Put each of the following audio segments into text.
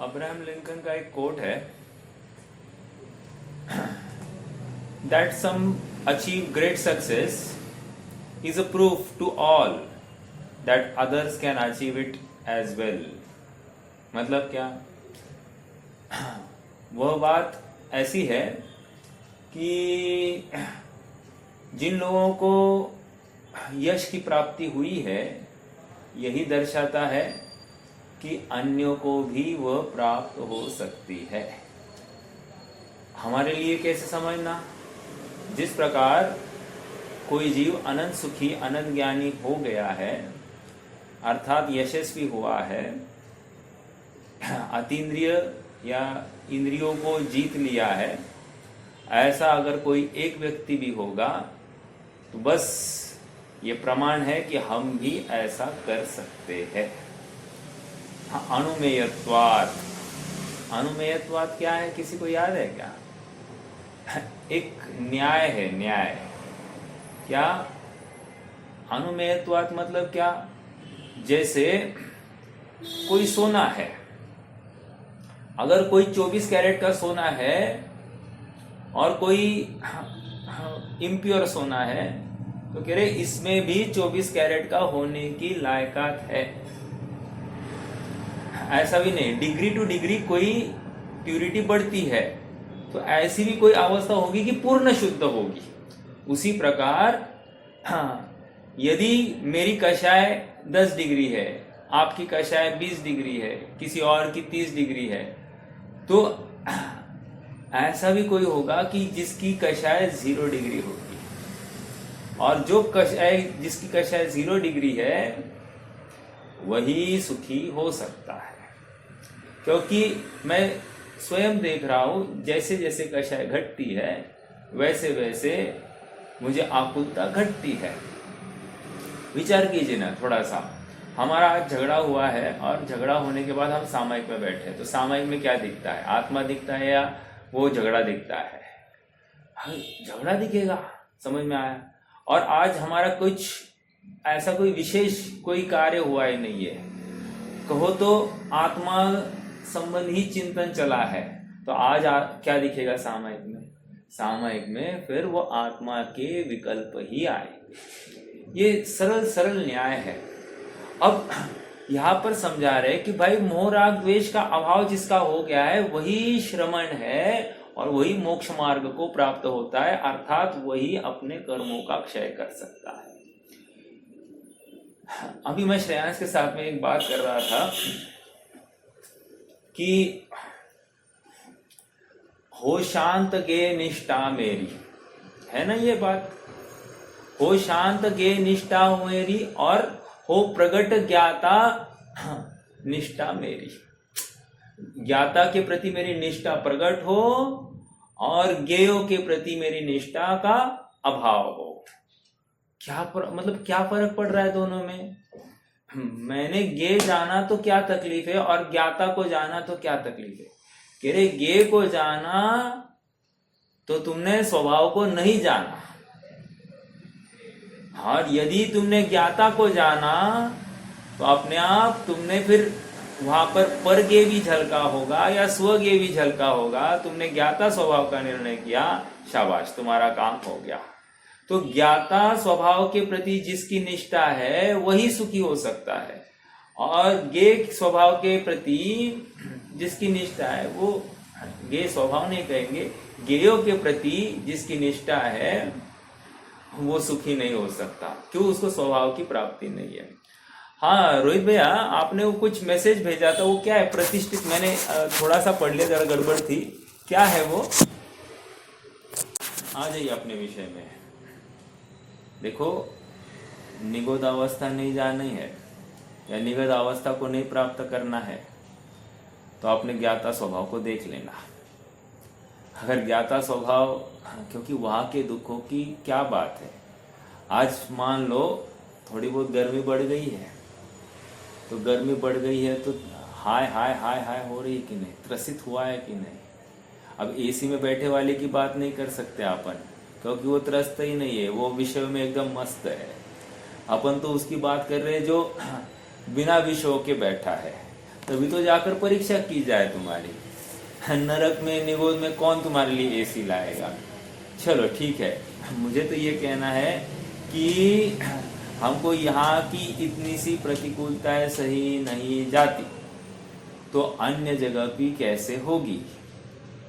Abraham Lincoln का एक quote है, that some achieve great success is a proof to all that others can achieve it as well. मतलब क्या? वह बात ऐसी है कि जिन लोगों को यश की प्राप्ति हुई है, यही दर्शाता है कि अन्यों को भी वह प्राप्त हो सकती है। हमारे लिए कैसे समझना? जिस प्रकार कोई जीव अनंत सुखी अनंत ज्ञानी हो गया है, अर्थात यशस्वी हुआ है, अतीन्द्रिय या इंद्रियों को जीत लिया है, ऐसा अगर कोई एक व्यक्ति भी होगा तो बस ये प्रमाण है कि हम भी ऐसा कर सकते हैं। अनुमेयत्वात्। अनुमेयत्वात् क्या है, किसी को याद है क्या? एक न्याय है, न्याय। क्या अनुमेयत्वात् मतलब क्या? जैसे कोई सोना है, अगर कोई 24 कैरेट का सोना है और कोई इम्प्योर सोना है, तो कह रहे इसमें भी 24 कैरेट का होने की लायकात है। ऐसा भी नहीं, डिग्री टू डिग्री कोई प्यूरिटी बढ़ती है, तो ऐसी भी कोई अवस्था होगी कि पूर्ण शुद्ध होगी। उसी प्रकार यदि मेरी कषाय 10 डिग्री है, आपकी कषाय 20 डिग्री है, किसी और की 30 डिग्री है, तो ऐसा भी कोई होगा कि जिसकी कषाय 0 डिग्री होगी, और जो कषाय जिसकी कषाय 0 डिग्री है वही सुखी हो सकता है। क्योंकि मैं स्वयं देख रहा हूं, जैसे जैसे कषाय घटती है वैसे वैसे मुझे आकुलता घटती है। विचार कीजिए ना थोड़ा सा, हमारा आज झगड़ा हुआ है और झगड़ा होने के बाद हम सामायिक में बैठे हैं, तो सामायिक में क्या दिखता है? आत्मा दिखता है या वो झगड़ा दिखता है? झगड़ा दिखेगा, समझ में आया। और आज हमारा कुछ ऐसा कोई विशेष कोई कार्य हुआ ही नहीं है, कहो तो आत्मा संबंधी चिंतन चला है, तो आज क्या दिखेगा सामायिक में? सामायिक में फिर वो आत्मा के विकल्प ही आएंगे। ये सरल सरल न्याय है। अब यहाँ पर समझा रहे कि भाई मोह राग द्वेष का अभाव जिसका हो गया है वही श्रमण है और वही मोक्ष मार्ग को प्राप्त होता है, अर्थात वही अपने कर्मों का क्षय कर सकता है। अभी मैं श्रेयांश के साथ में एक बात कर रहा था कि हो शांत गे निष्ठा मेरी, है ना ये बात? हो शांत गे निष्ठा मेरी और हो प्रगट ज्ञाता निष्ठा मेरी। ज्ञाता के प्रति मेरी निष्ठा प्रकट हो और ज्ञेयों के प्रति मेरी निष्ठा का अभाव हो। मतलब क्या फर्क पड़ रहा है दोनों में? मैंने ज्ञेय जाना तो क्या तकलीफ है, और ज्ञाता को जाना तो क्या तकलीफ है? कह रहे ज्ञेय को जाना तो तुमने स्वभाव को नहीं जाना, और यदि तुमने ज्ञाता को जाना तो अपने आप तुमने फिर वहां पर ज्ञेय भी झलका होगा या स्वज्ञेय भी झलका होगा। तुमने ज्ञाता स्वभाव का निर्णय किया, शाबाश, तुम्हारा काम हो गया। तो ज्ञाता स्वभाव के प्रति जिसकी निष्ठा है वही सुखी हो सकता है, और ज्ञेय स्वभाव के प्रति जिसकी निष्ठा है, वो ज्ञेय स्वभाव नहीं कहेंगे, ज्ञेयों के प्रति जिसकी निष्ठा है वो सुखी नहीं हो सकता। क्यों? उसको स्वभाव की प्राप्ति नहीं है। हाँ रोहित भैया, आपने वो कुछ मैसेज भेजा था, वो क्या है? प्रतिष्ठित, मैंने थोड़ा सा पढ़ लिया, जरा गड़बड़ थी। क्या है वो? आ जाइए अपने विषय में। देखो, निगोद अवस्था नहीं जानी है या निगोद अवस्था को नहीं प्राप्त करना है तो अपने ज्ञाता स्वभाव को देख लेना। अगर ज्ञाता स्वभाव, क्योंकि वहां के दुखों की क्या बात है। आज मान लो थोड़ी बहुत गर्मी बढ़ गई है, तो गर्मी बढ़ गई है तो हाय हाय हाय हाय हो रही है कि नहीं, त्रसित हुआ है कि नहीं। अब एसी में बैठे वाले की बात नहीं कर सकते अपन, क्योंकि वो त्रस्त ही नहीं है, वो विषय में एकदम मस्त है। अपन तो उसकी बात कर रहे हैं जो बिना विषयों के बैठा है। तभी तो जाकर परीक्षा की जाए तुम्हारी। नरक में निगोद में कौन तुम्हारे लिए एसी लाएगा। चलो ठीक है, मुझे तो ये कहना है कि हमको यहाँ की इतनी सी प्रतिकूलताएं सही नहीं जाती तो अन्य जगह भी कैसे होगी।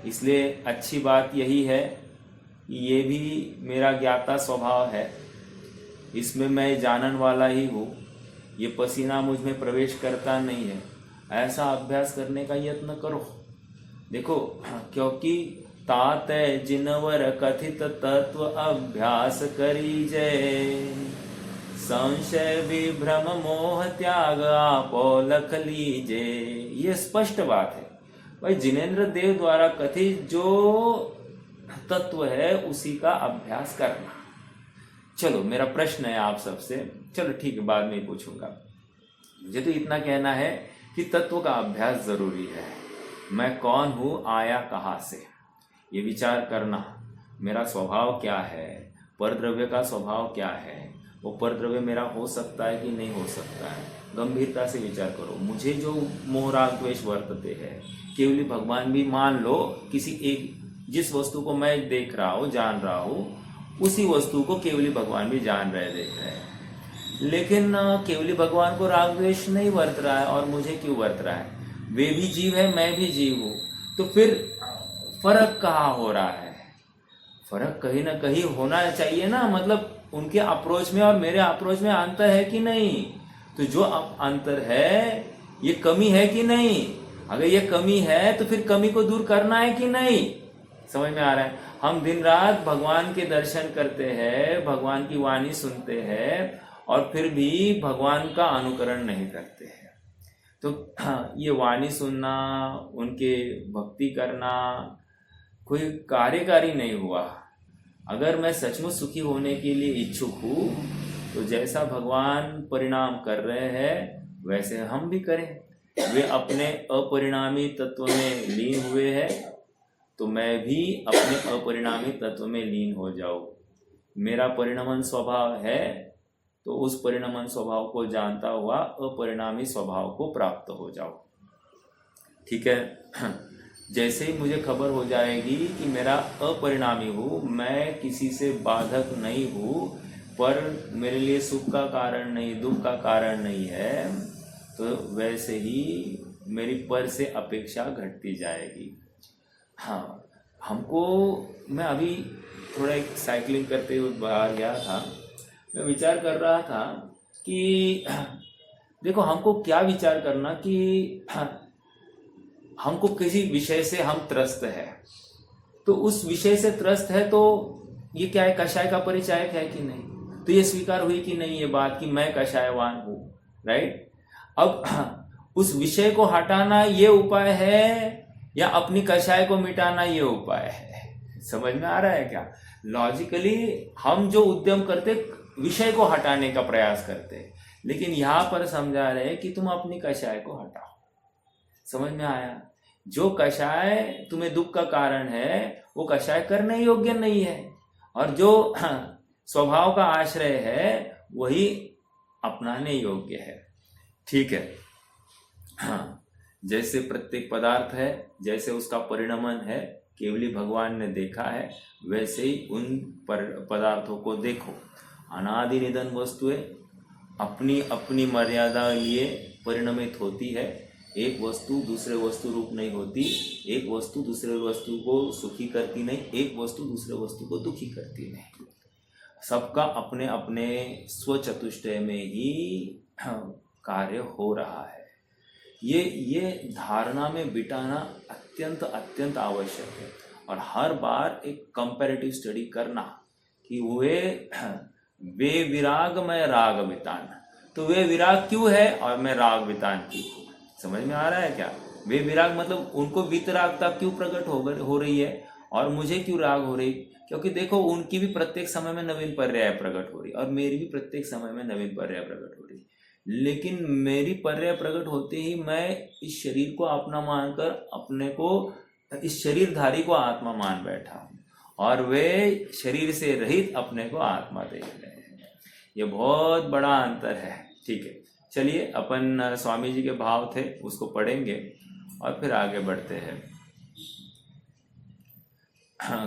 इसलिए अच्छी बात यही है कि ये भी मेरा ज्ञाता स्वभाव है, इसमें मैं जानन वाला ही हूँ, ये पसीना मुझ में प्रवेश करता नहीं है। ऐसा अभ्यास करने का यत्न करो। देखो, क्योंकि तात जिनवर कथित तत्व अभ्यास करी जय, संशय विभ्रम मोह त्याग आपो लख लीजे। ये स्पष्ट बात है भाई, जिनेंद्र देव द्वारा कथित जो तत्व है उसी का अभ्यास करना। चलो, मेरा प्रश्न है आप सबसे, चलो ठीक है बाद में पूछूंगा। मुझे तो इतना कहना है कि तत्व का अभ्यास जरूरी है। मैं कौन हूँ, आया कहाँ से, ये विचार करना। मेरा स्वभाव क्या है, परद्रव्य का स्वभाव क्या है, वो परद्रव्य मेरा हो सकता है कि नहीं हो सकता है, गंभीरता से विचार करो। मुझे जो मोह राग द्वेष वर्तते हैं, केवली भगवान भी मान लो, किसी एक जिस वस्तु को मैं देख रहा हूँ जान रहा हूँ, उसी वस्तु को केवली भगवान भी जान रहे देख रहे हैं, लेकिन केवली भगवान को राग द्वेष नहीं वर्त रहा है और मुझे क्यों वर्त रहा है। वे भी जीव है, मैं भी जीव हूँ, तो फिर फर्क कहाँ हो रहा है। फर्क कहीं ना कहीं होना चाहिए ना, मतलब उनके अप्रोच में और मेरे अप्रोच में अंतर है कि नहीं। तो जो अंतर है ये कमी है कि नहीं। अगर ये कमी है तो फिर कमी को दूर करना है कि नहीं। समझ में आ रहा है। हम दिन रात भगवान के दर्शन करते हैं, भगवान की वाणी सुनते हैं और फिर भी भगवान का अनुकरण नहीं करते हैं। तो ये वाणी सुनना, उनके भक्ति करना कोई कार्यकारी नहीं हुआ। अगर मैं सचमुच सुखी होने के लिए इच्छुक हूँ तो जैसा भगवान परिणाम कर रहे हैं वैसे हम भी करें। वे अपने अपरिणामी तत्व में लीन हुए हैं तो मैं भी अपने अपरिणामी तत्व में लीन हो जाऊं। मेरा परिणमन स्वभाव है तो उस परिणमन स्वभाव को जानता हुआ अपरिणामी स्वभाव को प्राप्त हो जाओ। ठीक है। जैसे ही मुझे खबर हो जाएगी कि मेरा अपरिणामी हूँ, मैं किसी से बाधक नहीं हूँ, पर मेरे लिए सुख का कारण नहीं, दुख का कारण नहीं है, तो वैसे ही मेरी पर से अपेक्षा घटती जाएगी। हाँ, मैं अभी थोड़ा एक साइकिलिंग करते हुए बाहर गया था, मैं विचार कर रहा था कि देखो हमको क्या विचार करना कि हमको किसी विषय से हम त्रस्त है, तो उस विषय से त्रस्त है तो ये क्या है, कषाय का परिचायक है कि नहीं, तो ये स्वीकार हुई कि नहीं ये बात कि मैं कषायवान हूँ, राइट। अब उस विषय को हटाना ये उपाय है या अपनी कषाय को मिटाना ये उपाय है। समझ में आ रहा है क्या। लॉजिकली हम जो उद्यम करते विषय को हटाने का प्रयास करते, लेकिन यहाँ पर समझा रहे कि तुम अपनी कषाय को हटाओ। समझ में आया। जो कषाय तुम्हें दुख का कारण है वो कषाय करने योग्य नहीं है, और जो स्वभाव का आश्रय है वही अपनाने योग्य है। ठीक है। हाँ, जैसे प्रत्येक पदार्थ है, जैसे उसका परिणमन है, केवली भगवान ने देखा है, वैसे ही उन पदार्थों को देखो। अनादि निधन वस्तुएं अपनी अपनी मर्यादा लिए परिणमित होती है। एक वस्तु दूसरे वस्तु रूप नहीं होती, एक वस्तु दूसरे वस्तु को सुखी करती नहीं, एक वस्तु दूसरे वस्तु को दुखी करती नहीं। सबका अपने अपने स्वचतुष्टय में ही कार्य हो रहा है। ये धारणा में बिठाना अत्यंत अत्यंत आवश्यक है, और हर बार एक कंपैरेटिव स्टडी करना कि वे विराग मैं राग वितान, तो वे विराग क्यों है और मैं राग वितान क्यों हूँ। समझ में आ रहा है क्या। वे विराग मतलब उनको वितरागता क्यों प्रकट हो रही है और मुझे क्यों राग हो रही, क्योंकि देखो उनकी भी प्रत्येक समय में नवीन पर्याय प्रकट हो रही और मेरी भी प्रत्येक समय में नवीन पर्याय प्रकट हो रही। लेकिन मेरी पर्याय प्रकट होते ही मैं इस शरीर को अपना मानकर अपने को, इस शरीरधारी को आत्मा मान बैठा हूँ, और वे शरीर से रहित अपने को आत्मा देख रहे हैं। ये बहुत बड़ा अंतर है। ठीक है, चलिए अपन स्वामी जी के भाव थे उसको पढ़ेंगे और फिर आगे बढ़ते हैं।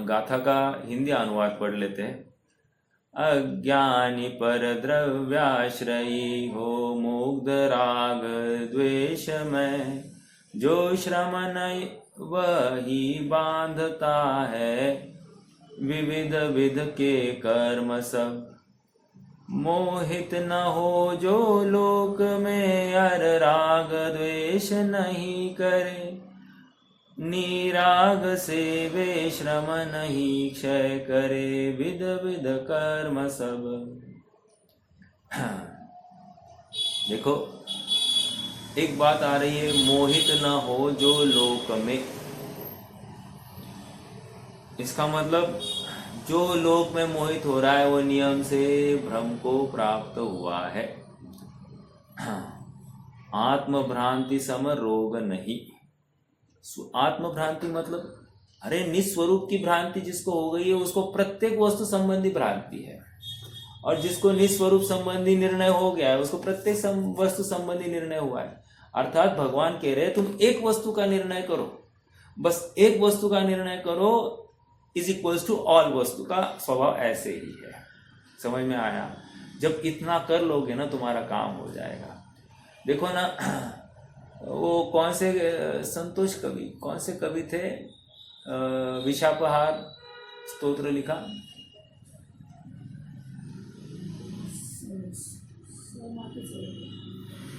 गाथा का हिंदी अनुवाद पढ़ लेते हैं। अज्ञानी पर द्रव्याश्रयी हो मुग्ध राग द्वेष में, जो श्रम नहीं वही बांधता है, विविध विध के कर्म सब। मोहित न हो जो लोक में अर राग द्वेष नहीं करे, निराग से वे श्रम नहीं क्षय करे, विध विध कर्म सब। देखो एक बात आ रही है, मोहित न हो जो लोक में। इसका मतलब जो लोक में मोहित हो रहा है वो नियम से भ्रम को प्राप्त हुआ है। आत्म भ्रांति सम रोग नहीं। आत्म भ्रांति मतलब अरे निस्वरूप की भ्रांति जिसको हो गई है उसको प्रत्येक वस्तु संबंधी भ्रांति है, और जिसको निस्वरूप संबंधी निर्णय हो गया है उसको प्रत्येक वस्तु संबंधी निर्णय हुआ है। अर्थात भगवान कह रहे तुम एक वस्तु का निर्णय करो, बस एक वस्तु का निर्णय करो इज इक्वल्स टू ऑल। वस्तु का स्वभाव ऐसे ही है। समझ में आया? जब इतना कर लोगे ना तुम्हारा काम हो जाएगा। देखो ना वो कौन से संतोष कवि, कौन से कवि थे, विशापहार स्तोत्र लिखा,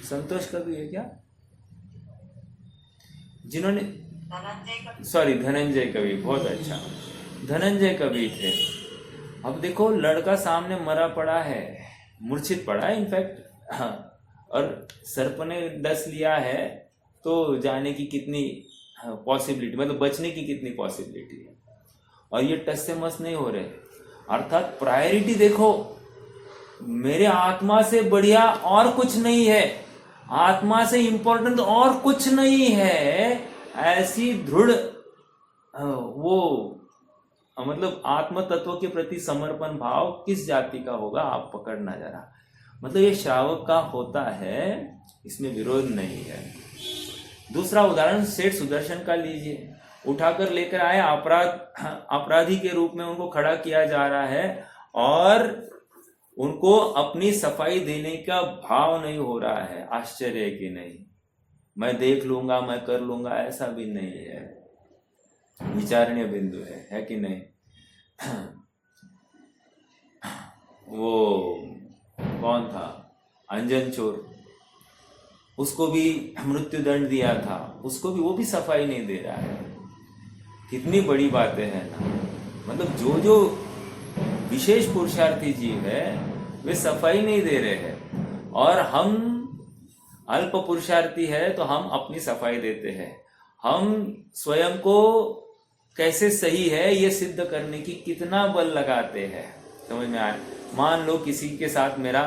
संतोष कवि है क्या, जिन्होंने धनंजय कवि, बहुत अच्छा, धनंजय कवि थे। अब देखो लड़का सामने मरा पड़ा है, मूर्छित पड़ा है इनफैक्ट, और सर्प ने डस लिया है, तो जाने की कितनी पॉसिबिलिटी, मतलब बचने की कितनी पॉसिबिलिटी है, और ये टस से मस नहीं हो रहे। अर्थात प्रायोरिटी देखो, मेरे आत्मा से बढ़िया और कुछ नहीं है, आत्मा से इंपॉर्टेंट और कुछ नहीं है। ऐसी दृढ़ वो मतलब आत्म तत्व के प्रति समर्पण भाव किस जाति का होगा आप पकड़ना जरा। मतलब ये श्रावक का होता है, इसमें विरोध नहीं है। दूसरा उदाहरण सेठ सुदर्शन का लीजिए। उठाकर लेकर आए, अपराधी के रूप में उनको खड़ा किया जा रहा है, और उनको अपनी सफाई देने का भाव नहीं हो रहा है। आश्चर्य है कि नहीं? मैं देख लूंगा, मैं कर लूंगा, ऐसा भी नहीं है। विचारणीय बिंदु है कि नहीं? वो कौन था, अंजन चोर, उसको भी मृत्यु दंड दिया था, उसको भी, वो भी सफाई नहीं दे रहा है। कितनी बड़ी बातें हैं ना। मतलब जो जो विशेष पुरुषार्थी जीव है वे सफाई नहीं दे रहे हैं, और हम अल्प पुरुषार्थी है तो हम अपनी सफाई देते हैं। हम स्वयं को कैसे सही है ये सिद्ध करने की कितना बल लगाते हैं। समझ में आया? मान लो किसी के साथ मेरा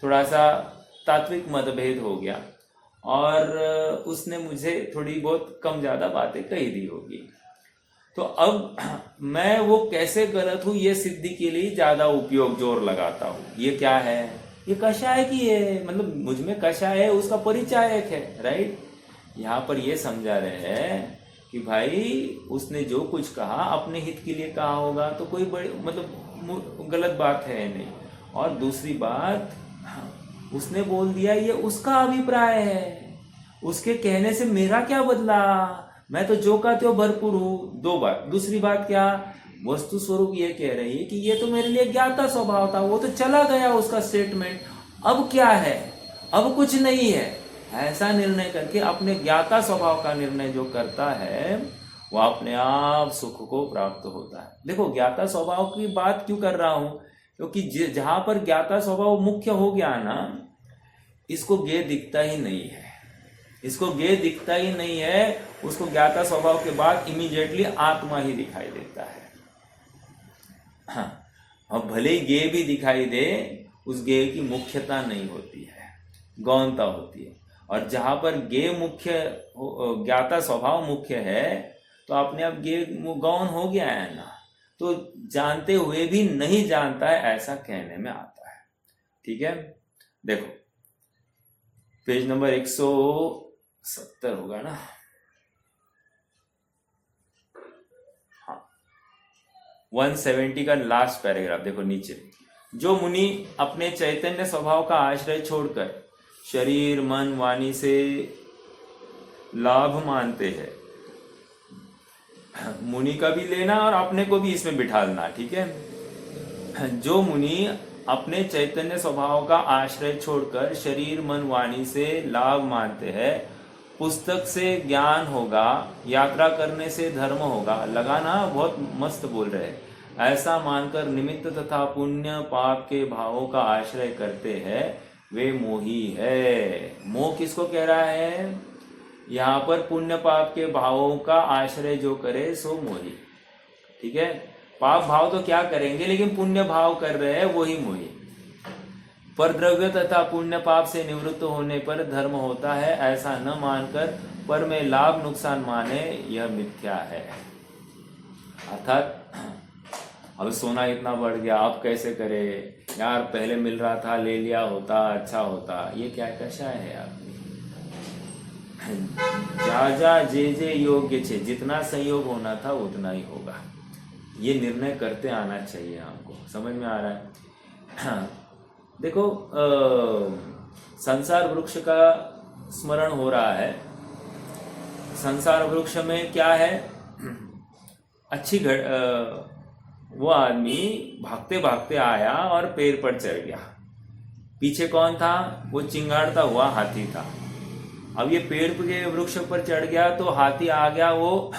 थोड़ा सा तात्विक मतभेद हो गया, और उसने मुझे थोड़ी बहुत कम ज्यादा बातें कही दी होगी, तो अब मैं वो कैसे गलत हूं ये सिद्धि के लिए ज्यादा उपयोग जोर लगाता हूं। ये क्या है? ये कषाय की है, मतलब मुझ में कषाय है, उसका परिचायक है। राइट? यहाँ पर ये समझा रहे हैं कि भाई उसने जो कुछ कहा अपने हित के लिए कहा होगा, तो कोई बड़ी मतलब गलत बात है नहीं। और दूसरी बात, उसने बोल दिया ये उसका अभिप्राय है, उसके कहने से मेरा क्या बदला, मैं तो जो का त्यों भरपूर हूं। दो बात। दूसरी बात क्या, वस्तु स्वरूप ये कह रही है कि ये तो मेरे लिए ज्ञाता स्वभाव था, वो तो चला गया उसका स्टेटमेंट, अब क्या है, अब कुछ नहीं है। ऐसा निर्णय करके अपने ज्ञाता स्वभाव का निर्णय जो करता है वो अपने आप सुख को प्राप्त होता है। देखो ज्ञाता स्वभाव की बात क्यों कर रहा हूं, क्योंकि जहां पर ज्ञाता स्वभाव मुख्य हो गया ना, इसको ज्ञेय दिखता ही नहीं है, इसको ज्ञेय दिखता ही नहीं है, उसको ज्ञाता स्वभाव के बाद इमीडिएटली आत्मा ही दिखाई देता है। हाँ, अब भले ही ज्ञेय भी दिखाई दे, उस ज्ञेय की मुख्यता नहीं होती है, गौणता होती है। और जहां पर ज्ञेय मुख्य, ज्ञाता स्वभाव मुख्य है, तो अपने आप ज्ञेय गौण हो गया है ना, तो जानते हुए भी नहीं जानता है ऐसा कहने में आता है। ठीक है? देखो पेज नंबर 170 होगा ना। हाँ, 170 का लास्ट पैराग्राफ देखो नीचे। जो मुनि अपने चैतन्य स्वभाव का आश्रय छोड़कर शरीर मन वाणी से लाभ मानते हैं, मुनि का भी लेना और अपने को भी इसमें बिठालना, ठीक है। जो मुनि अपने चैतन्य स्वभाव का आश्रय छोड़कर शरीर मन वाणी से लाभ मानते हैं, पुस्तक से ज्ञान होगा, यात्रा करने से धर्म होगा, लगाना बहुत मस्त बोल रहे हैं, ऐसा मानकर निमित्त तथा पुण्य पाप के भावों का आश्रय करते हैं, वे मोही है। मोह किसको कह रहा है? यहाँ पर पुण्य पाप के भावों का आश्रय जो करे सो मोही, ठीक है। पाप भाव तो क्या करेंगे, लेकिन पुण्य भाव कर रहे हैं वही मोही। पर द्रव्य तथा पुण्य पाप से निवृत्त होने पर धर्म होता है, ऐसा न मानकर पर में लाभ नुकसान माने, यह मिथ्या है। अर्थात अब सोना इतना बढ़ गया, अब कैसे करे यार, पहले मिल रहा था ले लिया होता अच्छा होता, ये क्या कशा है आपने। जा जे योग्य छे, जितना संयोग होना था उतना ही होगा, ये निर्णय करते आना चाहिए हमको। समझ में आ रहा है? देखो संसार वृक्ष का स्मरण हो रहा है। संसार वृक्ष में क्या है, अच्छी वो आदमी भागते भागते आया और पेड़ पर चढ़ गया। पीछे कौन था? वो चिंगाड़ता हुआ हाथी था। अब ये पेड़ के वृक्ष पर चढ़ गया तो हाथी आ गया, वो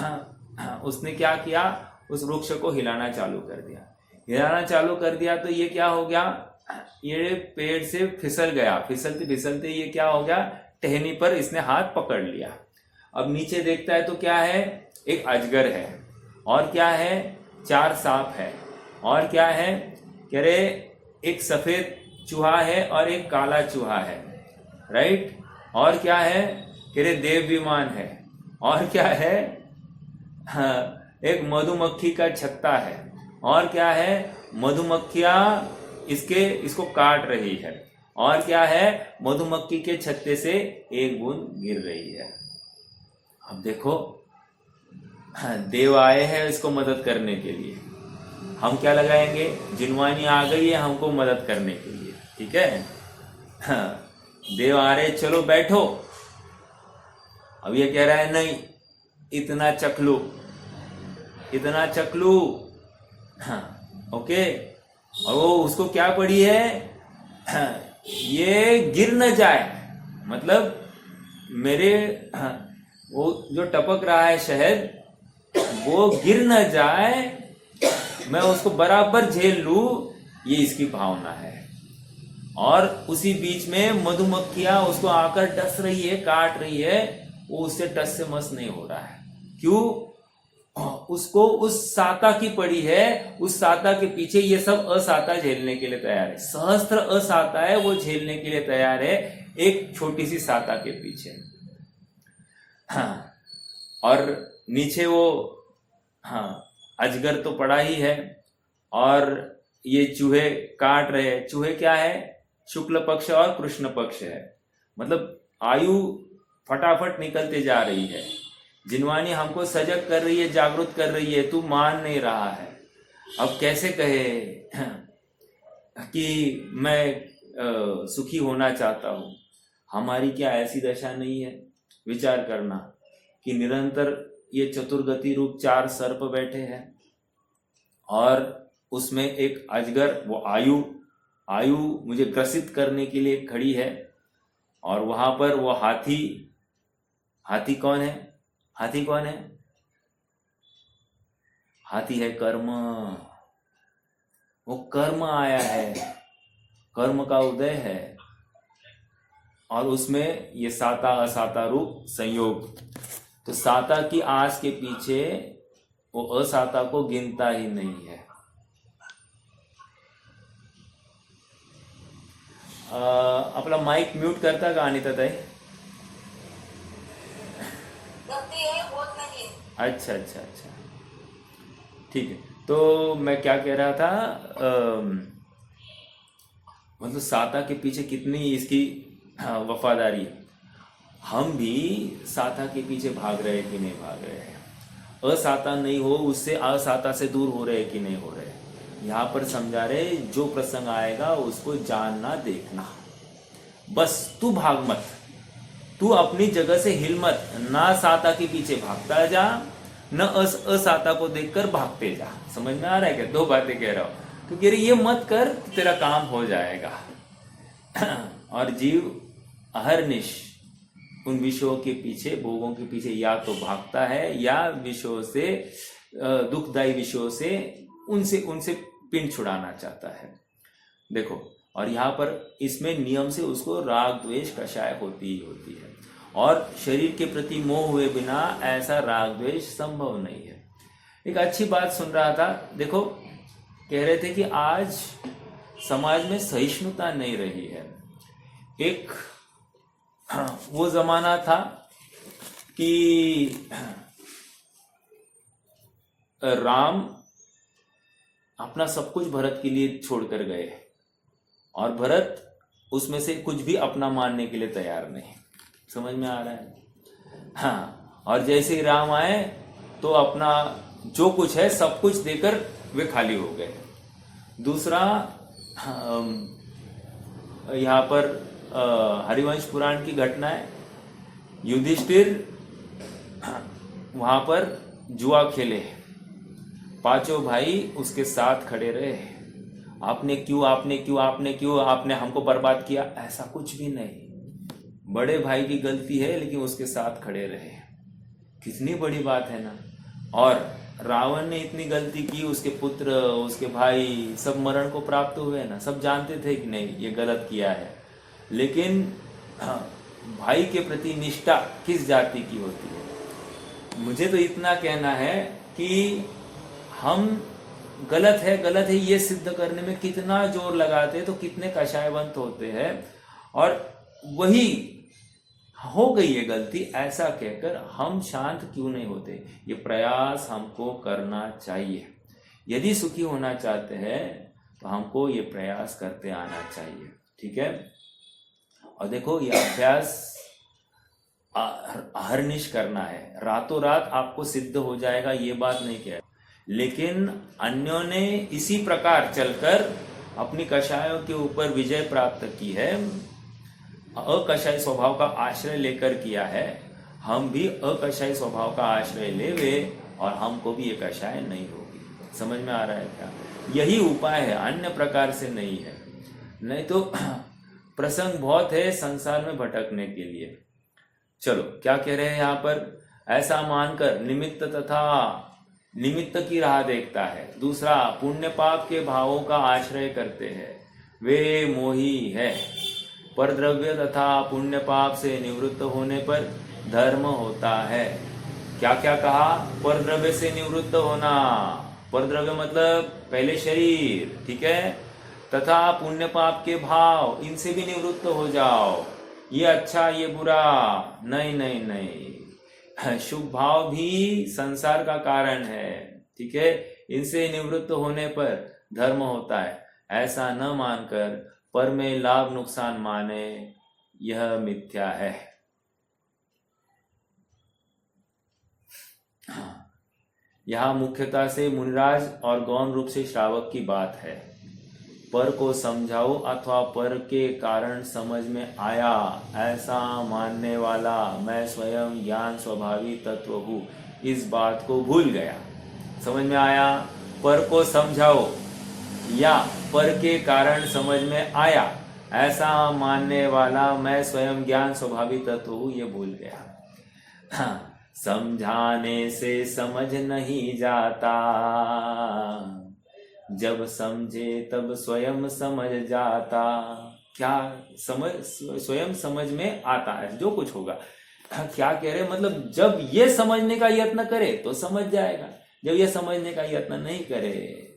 उसने क्या किया, उस वृक्ष को हिलाना चालू कर दिया। हिलाना चालू कर दिया तो ये क्या हो गया, ये पेड़ से फिसल गया। फिसलते फिसलते ये क्या हो गया, टहनी पर इसने हाथ पकड़ लिया। अब नीचे देखता है तो क्या है, एक अजगर है, और क्या है, 4 सांप है, और क्या है, कह रहे एक सफेद चूहा है और एक काला चूहा है, राइट। और क्या है, कह रहे देव विमान है, और क्या है, एक मधुमक्खी का छत्ता है, और क्या है, मधुमक्खियां इसको काट रही है, और क्या है, मधुमक्खी के छत्ते से एक बूंद गिर रही है। अब देखो देव आए हैं इसको मदद करने के लिए, हम क्या लगाएंगे, जिनवानी आ गई है हमको मदद करने के लिए, ठीक है। देव आ रहे, चलो बैठो। अब ये कह रहा है नहीं, इतना चखलू, इतना चखलू, ओके। और वो उसको क्या पड़ी है, ये गिर न जाए, मतलब मेरे वो जो टपक रहा है शहद वो गिर न जाए, मैं उसको बराबर झेल लूं, ये इसकी भावना है। और उसी बीच में मधुमक्खियां उसको आकर डस रही है, काट रही है, वो उससे टस से मस नहीं हो रहा है। क्यों? उसको उस साता की पड़ी है, उस साता के पीछे ये सब असाता झेलने के लिए तैयार है। सहस्त्र असाता है वो झेलने के लिए तैयार है, एक छोटी सी साता के पीछे। हाँ, और नीचे वो अजगर तो पड़ा ही है, और ये चूहे काट रहे हैं। चूहे क्या है, शुक्ल पक्ष और कृष्ण पक्ष है, मतलब आयु फटाफट निकलते जा रही है। जिनवानी हमको सजग कर रही है, जागरूक कर रही है, तू मान नहीं रहा है। अब कैसे कहे कि मैं सुखी होना चाहता हूं। हमारी क्या ऐसी दशा नहीं है? विचार करना कि निरंतर ये चतुर्गति रूप 4 सर्प बैठे हैं, और उसमें एक अजगर, वो आयु मुझे ग्रसित करने के लिए खड़ी है, और वहां पर वो हाथी कौन है? हाथी कौन है? हाथी है कर्म। वो कर्म आया है, कर्म का उदय है, और उसमें ये साता असाता रूप संयोग। तो साता की आस के पीछे वो असाता को गिनता ही नहीं है। आपला माइक म्यूट करता का अनिता ताई? अच्छा, ठीक है। तो मैं क्या कह रहा था, मतलब साता के पीछे कितनी इसकी वफादारी है। हम भी साता के पीछे भाग रहे कि नहीं भाग रहे हैं, असाता नहीं हो उससे असाता से दूर हो रहे कि नहीं हो रहे। यहाँ पर समझा रहे जो प्रसंग आएगा उसको जानना देखना, बस तू भाग मत, तू अपनी जगह से हिल मत, ना साता के पीछे भागता जा न असाता को देखकर भागते जा। समझ में आ रहा है क्या? दो बातें कह रहा हूं, तो कह रही ये मत कर, तेरा काम हो जाएगा। और जीव अहरनिश उन विषयों के पीछे, भोगों के पीछे या तो भागता है या विषयों से, दुखदायी विषयों से उनसे पिंड छुड़ाना चाहता है। देखो, और यहाँ पर इसमें नियम से उसको राग द्वेष कषाय होती ही होती है, और शरीर के प्रति मोह हुए बिना ऐसा राग द्वेष संभव नहीं है। एक अच्छी बात सुन रहा था, देखो कह रहे थे कि आज समाज में सहिष्णुता नहीं रही है। एक वो जमाना था कि राम अपना सब कुछ भरत के लिए छोड़कर गए और भरत उसमें से कुछ भी अपना मानने के लिए तैयार नहीं। समझ में आ रहा है? हाँ, और जैसे ही राम आए तो अपना जो कुछ है सब कुछ देकर वे खाली हो गए। दूसरा, यहाँ पर हरिवंश पुराण की घटना है, युधिष्ठिर वहां पर जुआ खेले, पांचों भाई उसके साथ खड़े रहे, आपने हमको बर्बाद किया, ऐसा कुछ भी नहीं। बड़े भाई की गलती है लेकिन उसके साथ खड़े रहे, कितनी बड़ी बात है ना। और रावण ने इतनी गलती की, उसके पुत्र, उसके भाई सब मरण को प्राप्त हुए ना, सब जानते थे कि नहीं ये गलत किया है, लेकिन भाई के प्रति निष्ठा किस जाति की होती है। मुझे तो इतना कहना है कि हम गलत है ये सिद्ध करने में कितना जोर लगाते तो कितने कषायवंत होते हैं, और वही हो गई ये गलती ऐसा कहकर हम शांत क्यों नहीं होते। ये प्रयास हमको करना चाहिए। यदि सुखी होना चाहते हैं तो हमको ये प्रयास करते आना चाहिए, ठीक है। और देखो, ये अभ्यास अहर्निश करना है, रातों रात आपको सिद्ध हो जाएगा ये बात नहीं कह, लेकिन अन्यों ने इसी प्रकार चलकर अपनी कषायों के ऊपर विजय प्राप्त की है, अकषाय स्वभाव का आश्रय लेकर किया है। हम भी अकषाय स्वभाव का आश्रय लेवे और हमको भी ये कषाय नहीं होगी। समझ में आ रहा है क्या? यही उपाय है, अन्य प्रकार से नहीं है। नहीं तो प्रसंग बहुत है संसार में भटकने के लिए। चलो क्या कह रहे हैं यहाँ पर, ऐसा मानकर निमित्त तथा निमित्त की राह देखता है। दूसरा, पुण्य पाप के भावों का आश्रय करते हैं, वे मोही है। परद्रव्य तथा पुण्य पाप से निवृत्त होने पर धर्म होता है। क्या क्या कहा? परद्रव्य से निवृत्त होना, परद्रव्य मतलब पहले शरीर, ठीक है, तथा पुण्य पाप के भाव, इनसे भी निवृत्त हो जाओ। ये अच्छा ये बुरा नहीं नहीं नहीं, शुभ भाव भी संसार का कारण है, ठीक है, इनसे निवृत्त होने पर धर्म होता है। ऐसा न मानकर पर में लाभ नुकसान माने, यह मिथ्या है। यहां मुख्यता से मुनिराज और गौण रूप से श्रावक की बात है। पर को समझाओ अथवा पर के कारण समझ में आया, ऐसा मानने वाला मैं स्वयं ज्ञान स्वभावी तत्व हूं, इस बात को भूल गया। समझ में आया? पर को समझाओ या पर के कारण समझ में आया, ऐसा मानने वाला मैं स्वयं ज्ञान स्वभावी तत्व हूं, ये भूल गया। समझाने से समझ नहीं जाता, जब समझे तब स्वयं समझ जाता। क्या समझ? स्वयं समझ में आता है जो कुछ होगा। क्या कह रहे? मतलब जब ये समझने का यत्न करे तो समझ जाएगा, जब ये समझने का यत्न नहीं करे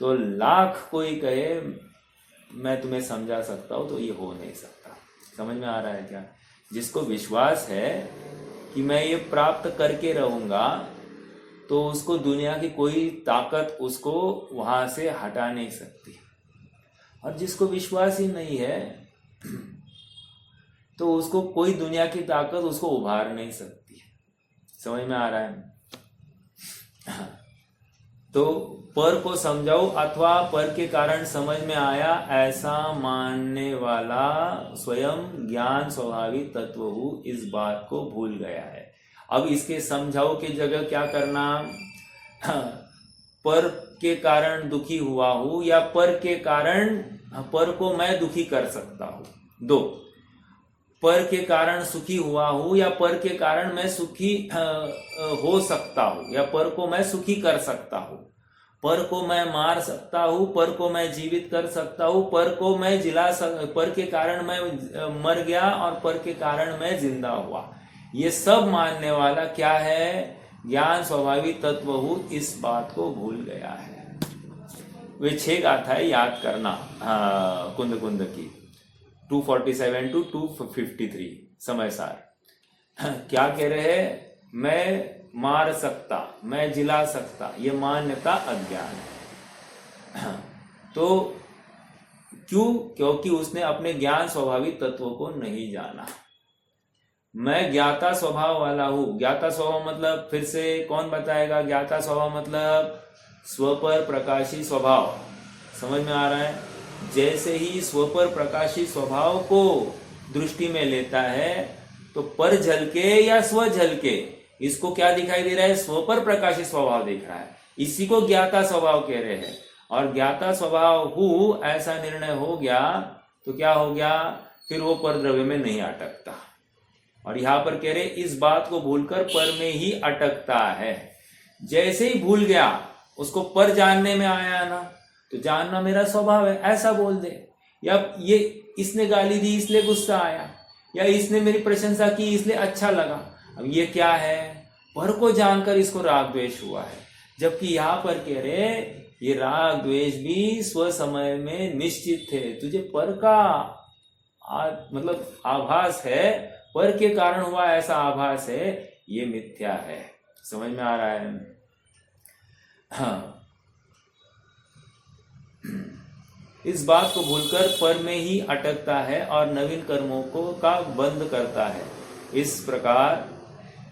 तो लाख कोई कहे मैं तुम्हें समझा सकता हूं तो ये हो नहीं सकता। समझ में आ रहा है क्या? जिसको विश्वास है कि मैं ये प्राप्त करके रहूंगा तो उसको दुनिया की कोई ताकत उसको वहां से हटा नहीं सकती। और जिसको विश्वास ही नहीं है तो उसको कोई दुनिया की ताकत उसको उभार नहीं सकती। समझ में आ रहा है? तो पर को समझाओ अथवा पर के कारण समझ में आया ऐसा मानने वाला स्वयं ज्ञान स्वाभाविक तत्व हूँ इस बात को भूल गया है। अब इसके समझाओ की जगह क्या करना? पर के कारण दुखी हुआ हूं या पर के कारण पर को मैं दुखी कर सकता हूं। दो, पर के कारण सुखी हुआ हूं या पर के कारण मैं सुखी हो सकता हूं या पर को मैं सुखी कर सकता हूं। पर को मैं मार सकता हूं, पर को मैं जीवित कर सकता हूं, पर को मैं पर के कारण मैं मर गया और पर के कारण मैं जिंदा हुआ। ये सब मानने वाला क्या है? ज्ञान स्वाभाविक तत्व हूँ इस बात को भूल गया है। वे 6 गाथाएं याद करना कुंद कुंद की 247 to 253 समय सार। क्या कह रहे हैं? मैं मार सकता, मैं जिला सकता, ये मान्यता अज्ञान है। तो क्यों? क्योंकि उसने अपने ज्ञान स्वाभाविक तत्व को नहीं जाना। मैं ज्ञाता स्वभाव वाला हूं। ज्ञाता स्वभाव मतलब फिर से कौन बताएगा? ज्ञाता स्वभाव मतलब स्व पर प्रकाशी स्वभाव। समझ में आ रहा है? जैसे ही स्व पर प्रकाशी स्वभाव को दृष्टि में लेता है तो पर झलके या स्व झलके इसको क्या दिखाई दे रहा है? स्व पर प्रकाशी स्वभाव दिख रहा है। इसी को ज्ञाता स्वभाव कह रहे हैं। और ज्ञाता स्वभाव हूं ऐसा निर्णय हो गया तो क्या हो गया? फिर वो पर द्रव्य में नहीं अटकता। और यहां पर कह रहे इस बात को भूलकर पर में ही अटकता है। जैसे ही भूल गया उसको पर जानने में आया ना, तो जानना मेरा स्वभाव है ऐसा बोल दे। या ये इसने गाली दी इसलिए गुस्सा आया, या इसने मेरी प्रशंसा की इसलिए अच्छा लगा। अब ये क्या है? पर को जानकर इसको राग द्वेष हुआ है। जबकि यहाँ पर कह रहे ये राग द्वेष भी स्व समय में निश्चित थे। तुझे पर का मतलब आभास है, पर के कारण हुआ ऐसा आभास है, ये मिथ्या है। समझ में आ रहा है? हाँ, इस बात को भूलकर पर में ही अटकता है और नवीन कर्मों को का बंद करता है। इस प्रकार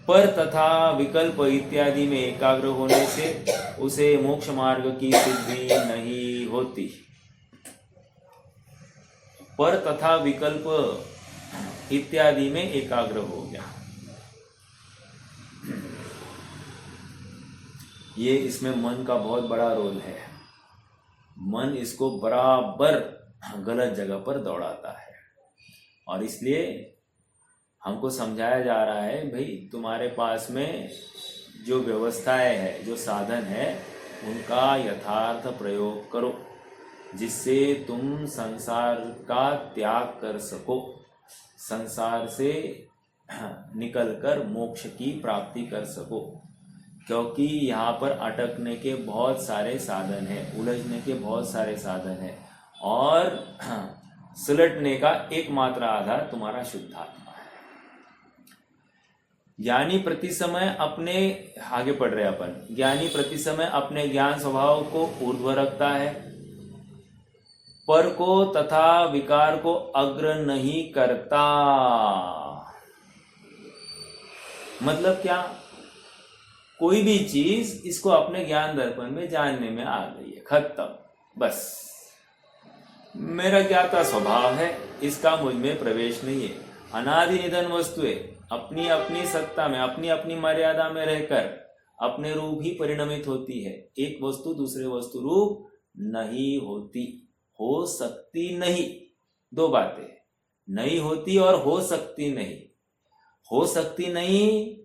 पर तथा विकल्प इत्यादि में एकाग्र होने से उसे मोक्ष मार्ग की सिद्धि नहीं होती। पर तथा विकल्प इत्यादि में एकाग्र हो गया, ये इसमें मन का बहुत बड़ा रोल है। मन इसको बराबर गलत जगह पर दौड़ाता है और इसलिए हमको समझाया जा रहा है भाई तुम्हारे पास में जो व्यवस्थाएं है, जो साधन है, उनका यथार्थ प्रयोग करो जिससे तुम संसार का त्याग कर सको, संसार से निकलकर मोक्ष की प्राप्ति कर सको। क्योंकि यहाँ पर अटकने के बहुत सारे साधन हैं, उलझने के बहुत सारे साधन हैं और सुलटने का एकमात्र आधार तुम्हारा शुद्धात्मा है। ज्ञानी प्रति समय अपने आगे पढ़ रहे अपन, ज्ञानी प्रति समय अपने ज्ञान स्वभाव को ऊर्ध्व रखता है, पर को तथा विकार को अग्र नहीं करता। मतलब क्या? कोई भी चीज इसको अपने ज्ञान दर्पण में जानने में आ गई है, खत्म, बस मेरा ज्ञाता स्वभाव है, इसका मुझ में प्रवेश नहीं है। अनादि निधन वस्तुएं अपनी अपनी सत्ता में, अपनी अपनी मर्यादा में रहकर अपने रूप ही परिणमित होती है। एक वस्तु दूसरे वस्तु रूप नहीं होती, हो सकती नहीं। दो बातें, नहीं होती और हो सकती नहीं। हो सकती नहीं,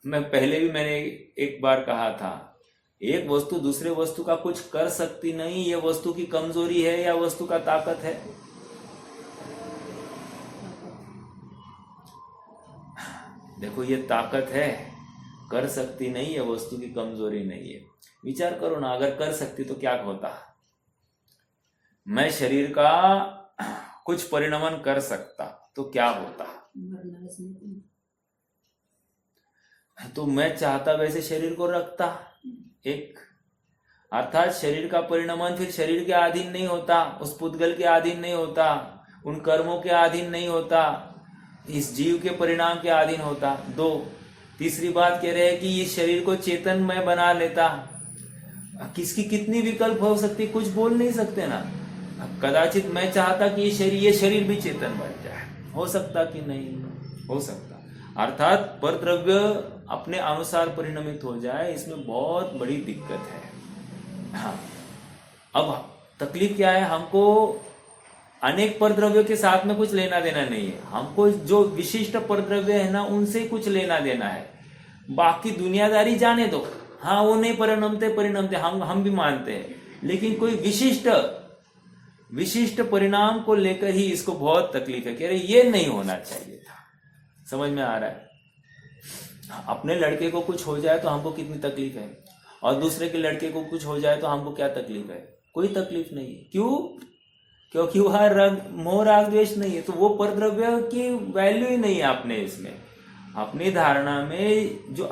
मैं पहले भी मैंने एक बार कहा था, एक वस्तु दूसरे वस्तु का कुछ कर सकती नहीं, यह वस्तु की कमजोरी है या वस्तु का ताकत है? देखो ये ताकत है, कर सकती नहीं है, वस्तु की कमजोरी नहीं है। विचार करो ना, अगर कर सकती तो क्या होता? मैं शरीर का कुछ परिणमन कर सकता तो क्या होता? तो मैं चाहता वैसे शरीर को रखता एक, अर्थात शरीर का परिणमन फिर शरीर के अधीन नहीं होता, उस पुद्गल के अधीन नहीं होता, उन कर्मों के अधीन नहीं होता, इस जीव के परिणाम के अधीन होता। 2, तीसरी बात कह रहे हैं कि इस शरीर को चेतनमय बना लेता। किसकी कितनी विकल्प हो सकती, कुछ बोल नहीं सकते ना। कदाचित मैं चाहता कि ये शरीर भी चेतन बन जाए, हो सकता कि नहीं हो सकता। अर्थात परद्रव्य अपने अनुसार परिणमित हो जाए, इसमें बहुत बड़ी दिक्कत है। हाँ, अब तकलीफ क्या है, हमको अनेक परद्रव्यों के साथ में कुछ लेना देना नहीं है। हमको जो विशिष्ट परद्रव्य है ना, उनसे कुछ लेना देना है। बाकी दुनियादारी जाने दो, हाँ वो नहीं परिणमते हम भी मानते हैं, लेकिन कोई विशिष्ट परिणाम को लेकर ही इसको बहुत तकलीफ है। कह रहे ये नहीं होना चाहिए था। समझ में आ रहा है। अपने लड़के को कुछ हो जाए तो हमको कितनी तकलीफ है, और दूसरे के लड़के को कुछ हो जाए तो हमको क्या तकलीफ है, कोई तकलीफ नहीं है। क्यों? क्योंकि वह मोह राग द्वेष नहीं है, तो वो परद्रव्य की वैल्यू ही नहीं है अपने इसमें, अपनी धारणा में जो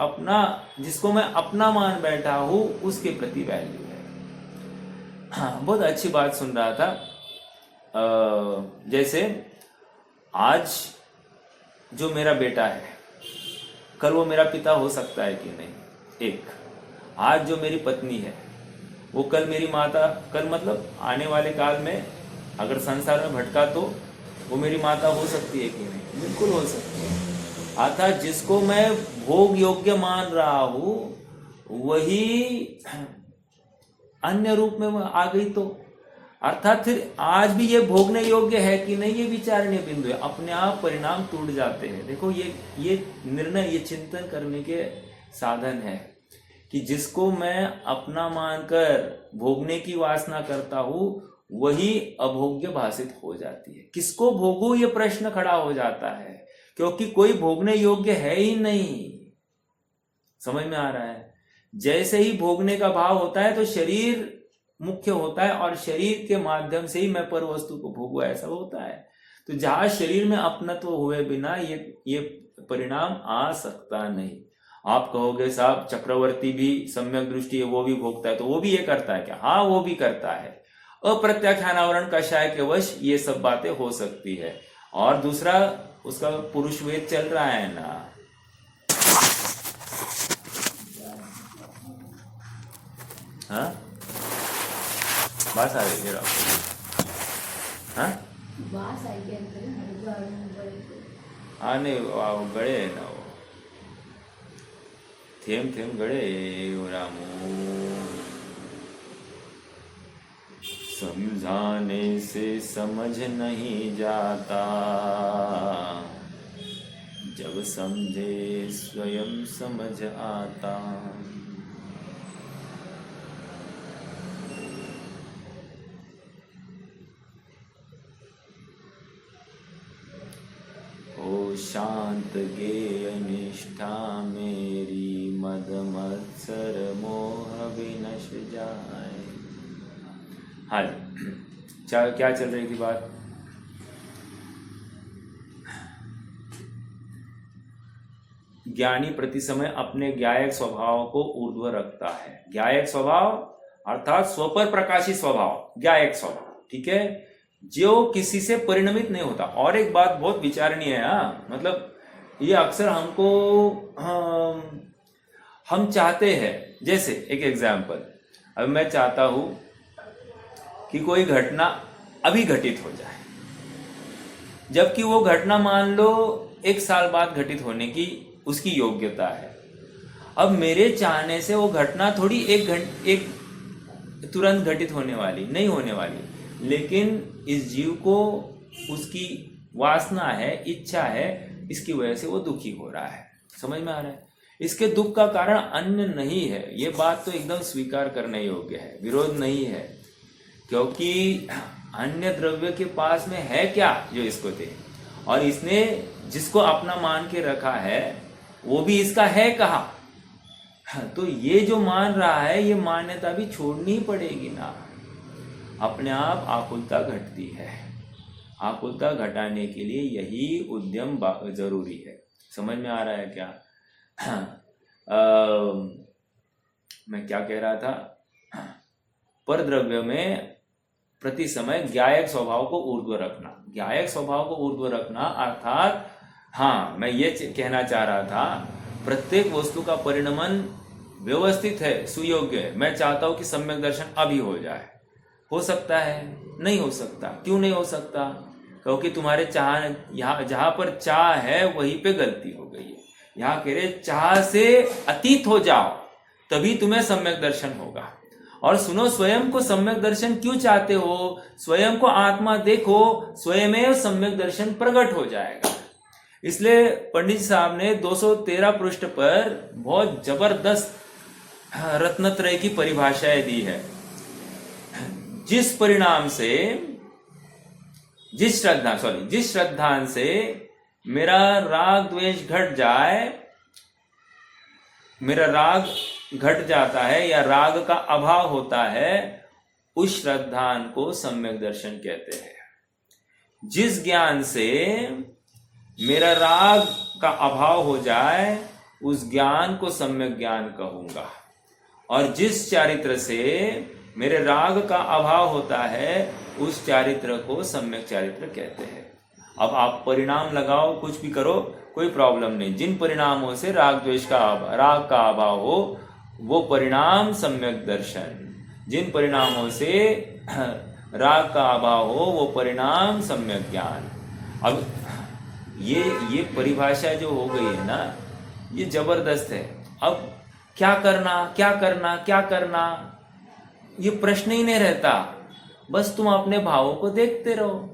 जिसको मैं अपना मान बैठा हूं उसके प्रति वैल्यू है। हाँ, बहुत अच्छी बात सुन रहा था। जैसे आज जो मेरा बेटा है, कल वो मेरा पिता हो सकता है कि नहीं। एक, आज जो मेरी पत्नी है वो कल मेरी माता, कल मतलब आने वाले काल में अगर संसार में भटका तो वो मेरी माता हो सकती है कि नहीं, बिल्कुल हो सकती है। अर्थात जिसको मैं भोग योग्य मान रहा हूं वही अन्य रूप में आ गई, तो अर्थात फिर आज भी ये भोगने योग्य है कि नहीं, ये विचारणीय बिंदु है। अपने आप परिणाम टूट जाते हैं। देखो ये निर्णय, ये चिंतन करने के साधन है कि जिसको मैं अपना मानकर भोगने की वासना करता हूं वही अभोग्य भाषित हो जाती है। किसको भोगूं ये प्रश्न खड़ा हो जाता है, क्योंकि कोई भोगने योग्य है ही नहीं। समझ में आ रहा है। जैसे ही भोगने का भाव होता है तो शरीर मुख्य होता है, और शरीर के माध्यम से ही मैं पर वस्तु को भोगूं, ऐसा होता है। तो जहां शरीर में अपनत्व हुए बिना ये परिणाम आ सकता नहीं। आप कहोगे साहब चक्रवर्ती भी सम्यक दृष्टि है, वो भी भोगता है, तो वो भी ये करता है क्या? हाँ, वो भी करता है। अप्रत्याख्यानावरण कषाय के वश ये सब बातें हो सकती है। और दूसरा, उसका पुरुष वेद चल रहा है ना। हाँ, बात आ रही है। हाँ, आने गड़े है ना, वो थेम गड़े रामू। समझाने से समझ नहीं जाता, जब समझे स्वयं समझ आता। ओ शांत गे अनिष्ठा मेरी, मद मत्सर मोह विनश जाए। हाँ, क्या चल रही थी बात? ज्ञानी प्रति समय अपने ज्ञायक स्वभाव को ऊर्ध्व रखता है। ज्ञायक स्वभाव अर्थात स्वपर प्रकाशित स्वभाव, ज्ञायक स्वभाव, ठीक है, जो किसी से परिणमित नहीं होता। और एक बात बहुत विचारणीय है, मतलब ये अक्सर हमको हम चाहते हैं, जैसे एक एग्जाम्पल, अब मैं चाहता हूं कि कोई घटना अभी घटित हो जाए, जबकि वो घटना मान लो 1 साल बाद घटित होने की उसकी योग्यता है। अब मेरे चाहने से वो घटना थोड़ी एक तुरंत घटित होने वाली नहीं होने वाली, लेकिन इस जीव को उसकी वासना है, इच्छा है, इसकी वजह से वो दुखी हो रहा है। समझ में आ रहा है। इसके दुख का कारण अन्य नहीं है, ये बात तो एकदम स्वीकार करने योग्य है, विरोध नहीं है, क्योंकि अन्य द्रव्य के पास में है क्या जो इसको दे, और इसने जिसको अपना मान के रखा है वो भी इसका है कहा। तो ये जो मान रहा है ये मान्यता भी छोड़नी ही पड़ेगी ना। अपने आप आकुलता घटती है। आकुलता घटाने के लिए यही उद्यम जरूरी है। समझ में आ रहा है क्या? मैं क्या कह रहा था? परद्रव्य में प्रति समय ज्ञायक स्वभाव को ऊर्ध्व रखना। ज्ञायक स्वभाव को ऊर्ध्व रखना अर्थात हाँ, मैं ये कहना चाह रहा था, प्रत्येक वस्तु का परिणमन व्यवस्थित है, सुयोग्य है। मैं चाहता हूं कि सम्यक दर्शन अभी हो जाए। हो सकता है? नहीं हो सकता। क्यों नहीं हो सकता? क्योंकि तुम्हारे चाह, यहाँ जहां पर चाह है वहीं पे गलती हो गई है। यहाँ कह रहे चाह से अतीत हो जाओ, तभी तुम्हें सम्यक दर्शन होगा। और सुनो, स्वयं को सम्यक दर्शन क्यों चाहते हो? स्वयं को आत्मा देखो, स्वयं सम्यक दर्शन प्रकट हो जाएगा। इसलिए पंडित साहब ने 213 पृष्ठ पर बहुत जबरदस्त रत्नत्रय की परिभाषाएं दी है। जिस परिणाम से, जिस श्रद्धा से मेरा राग द्वेष घट जाए, मेरा राग घट जाता है या राग का अभाव होता है, उस श्रद्धान को सम्यक दर्शन कहते हैं। जिस ज्ञान से मेरा राग का अभाव हो जाए, उस ज्ञान को सम्यक ज्ञान कहूंगा। और जिस चारित्र से मेरे राग का अभाव होता है, उस चारित्र को सम्यक चारित्र कहते हैं। अब आप परिणाम लगाओ, कुछ भी करो, कोई प्रॉब्लम नहीं। जिन परिणामों से राग का अभाव हो, वो परिणाम सम्यक दर्शन। जिन परिणामों से राग का अभाव हो, वो परिणाम सम्यक ज्ञान। अब ये परिभाषा जो हो गई है ना, ये जबरदस्त है। अब क्या करना, ये प्रश्न ही नहीं रहता। बस तुम अपने भावों को देखते रहो।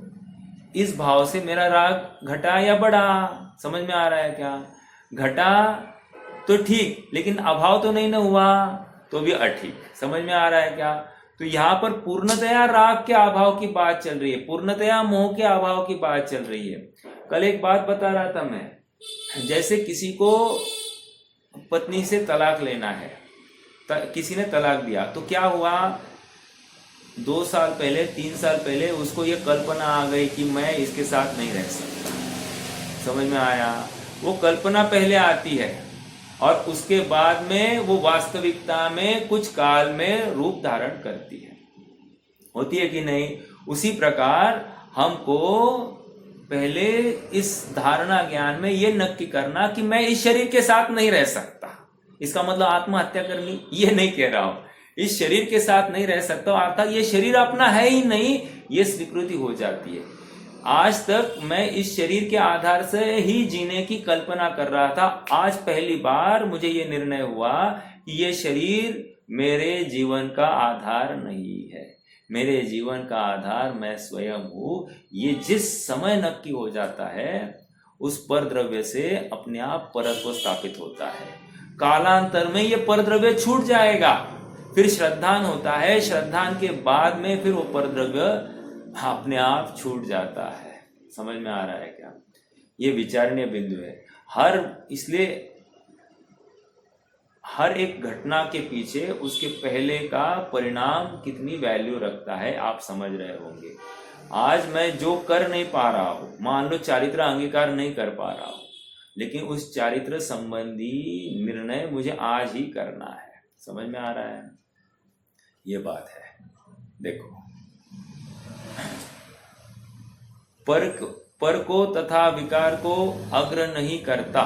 इस भाव से मेरा राग घटा या बढ़ा, समझ में आ रहा है क्या? घटा तो ठीक, लेकिन अभाव तो नहीं ना हुआ, तो भी अठीक। समझ में आ रहा है क्या? तो यहाँ पर पूर्णतया राग के अभाव की बात चल रही है, पूर्णतया मोह के अभाव की बात चल रही है। कल एक बात बता रहा था मैं, जैसे किसी को पत्नी से तलाक लेना है, किसी ने तलाक दिया, तो क्या हुआ? 2 साल पहले, 3 साल पहले उसको ये कल्पना आ गई कि मैं इसके साथ नहीं रह सकता। समझ में आया? वो कल्पना पहले आती है और उसके बाद में वो वास्तविकता में कुछ काल में रूप धारण करती है, होती है कि नहीं? उसी प्रकार हमको पहले इस धारणा ज्ञान में ये नक्की करना कि मैं इस शरीर के साथ नहीं रह सकता। इसका मतलब आत्महत्या कर ली, ये नहीं कह रहा हूं। इस शरीर के साथ नहीं रह सकता, अर्थात ये शरीर अपना है ही नहीं, ये स्वीकृति हो जाती है। आज तक मैं इस शरीर के आधार से ही जीने की कल्पना कर रहा था। आज पहली बार मुझे ये निर्णय हुआ कि ये शरीर मेरे जीवन का आधार नहीं है। मेरे जीवन का आधार मैं स्वयं हूं। ये जिस समय नक्की हो जाता है, उस पर द्रव्य से अपने आप परत्व स्थापित होता है। कालांतर में ये परद्रव्य छूट जाएगा, फिर श्रद्धान होता है। श्रद्धान के बाद में फिर वो परद्रव्य अपने आप छूट जाता है। समझ में आ रहा है क्या? ये विचारणीय बिंदु है। इसलिए हर एक घटना के पीछे उसके पहले का परिणाम कितनी वैल्यू रखता है, आप समझ रहे होंगे। आज मैं जो कर नहीं पा रहा हूं, मान लो चारित्र अंगीकार नहीं कर पा रहा हूं, लेकिन उस चारित्र संबंधी निर्णय मुझे आज ही करना है। समझ में आ रहा है? ये बात है। देखो, पर को तथा विकार को अग्र नहीं करता,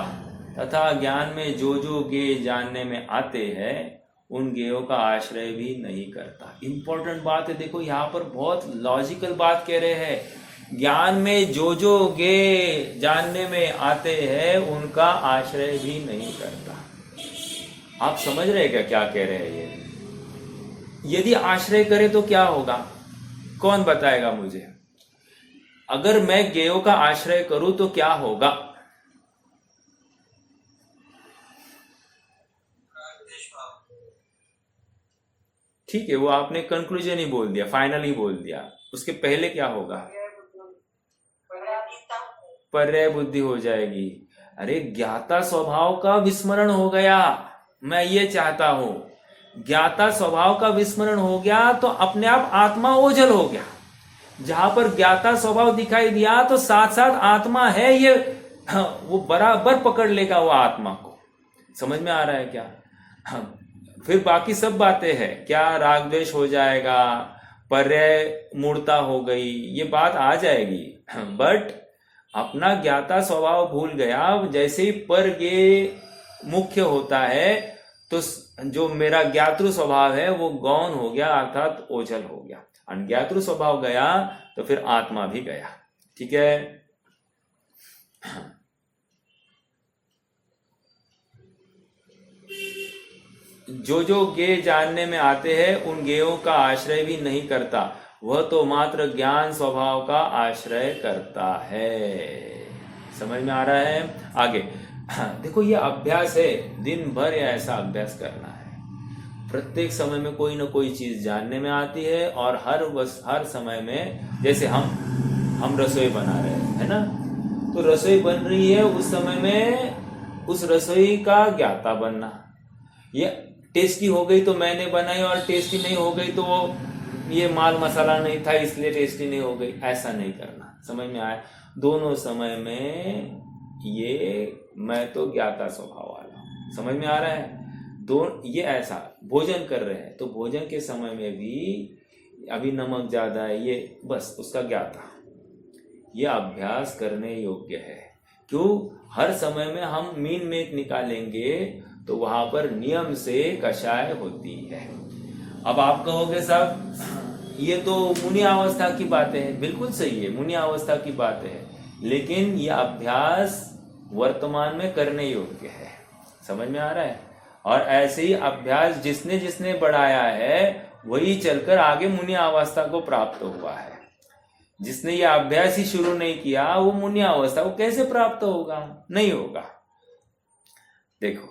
तथा ज्ञान में जो जो ज्ञेय जानने में आते हैं, उन ज्ञेयों का आश्रय भी नहीं करता। इंपॉर्टेंट बात है। देखो, यहाँ पर बहुत लॉजिकल बात कह रहे हैं। ज्ञान में जो जो ज्ञेय जानने में आते हैं, उनका आश्रय भी नहीं करता। आप समझ रहे क्या कह रहे हैं? ये यदि आश्रय करे तो क्या होगा? कौन बताएगा मुझे? अगर मैं ज्ञेयों का आश्रय करूं तो क्या होगा? ठीक है, वो आपने कंक्लूजन ही बोल दिया, फाइनल ही बोल दिया। उसके पहले क्या होगा? पर्याय बुद्धि हो जाएगी। अरे, ज्ञाता स्वभाव का विस्मरण हो गया। मैं ये चाहता हूं, ज्ञाता स्वभाव का विस्मरण हो गया तो अपने आप आत्मा ओझल हो गया। जहां पर ज्ञाता स्वभाव दिखाई दिया तो साथ साथ आत्मा है, ये वो बराबर पकड़ लेगा वो आत्मा को। समझ में आ रहा है क्या? फिर बाकी सब बातें हैं, क्या राग द्वेष हो जाएगा, पर्याय मूर्ता हो गई, ये बात आ जाएगी। बट अपना ज्ञाता स्वभाव भूल गया। जैसे ही पर गे मुख्य होता है तो जो मेरा ज्ञातृ स्वभाव है वो गौण हो गया, अर्थात ओझल हो गया। अज्ञातृ स्वभाव गया तो फिर आत्मा भी गया। ठीक है। जो जो ज्ञेय जानने में आते हैं उन ज्ञेयों का आश्रय भी नहीं करता, वह तो मात्र ज्ञान स्वभाव का आश्रय करता है। समझ में आ रहा है? आगे देखो, ये अभ्यास है, दिन भर ऐसा अभ्यास करना है। प्रत्येक समय में कोई ना कोई चीज जानने में आती है और हर समय में, जैसे हम रसोई बना रहे हैं, है ना, तो रसोई बन रही है, उस समय में उस रसोई का ज्ञाता बनना। ये टेस्टी हो गई तो मैंने बनाई, और टेस्टी नहीं हो गई तो ये माल मसाला नहीं था इसलिए टेस्टी नहीं हो गई, ऐसा नहीं करना। समझ में आया? दोनों समय में ये मैं तो ज्ञाता स्वभाव वाला हूं। समझ में आ रहा है? ये ऐसा भोजन कर रहे हैं तो भोजन के समय में भी अभी नमक ज्यादा है, ये बस उसका ज्ञाता। ये अभ्यास करने योग्य है। क्यों? हर समय में हम मीन मेक निकालेंगे तो वहां पर नियम से कषाय होती है। अब आप कहोगे साहब ये तो मुनि अवस्था की बातें है। बिल्कुल सही है, मुनि अवस्था की बात है, लेकिन यह अभ्यास वर्तमान में करने योग्य है। समझ में आ रहा है? और ऐसे ही अभ्यास जिसने जिसने बढ़ाया है वही चलकर आगे मुनि अवस्था को प्राप्त हुआ है। जिसने ये अभ्यास ही शुरू नहीं किया वो मुनि अवस्था को कैसे प्राप्त होगा? नहीं होगा। देखो,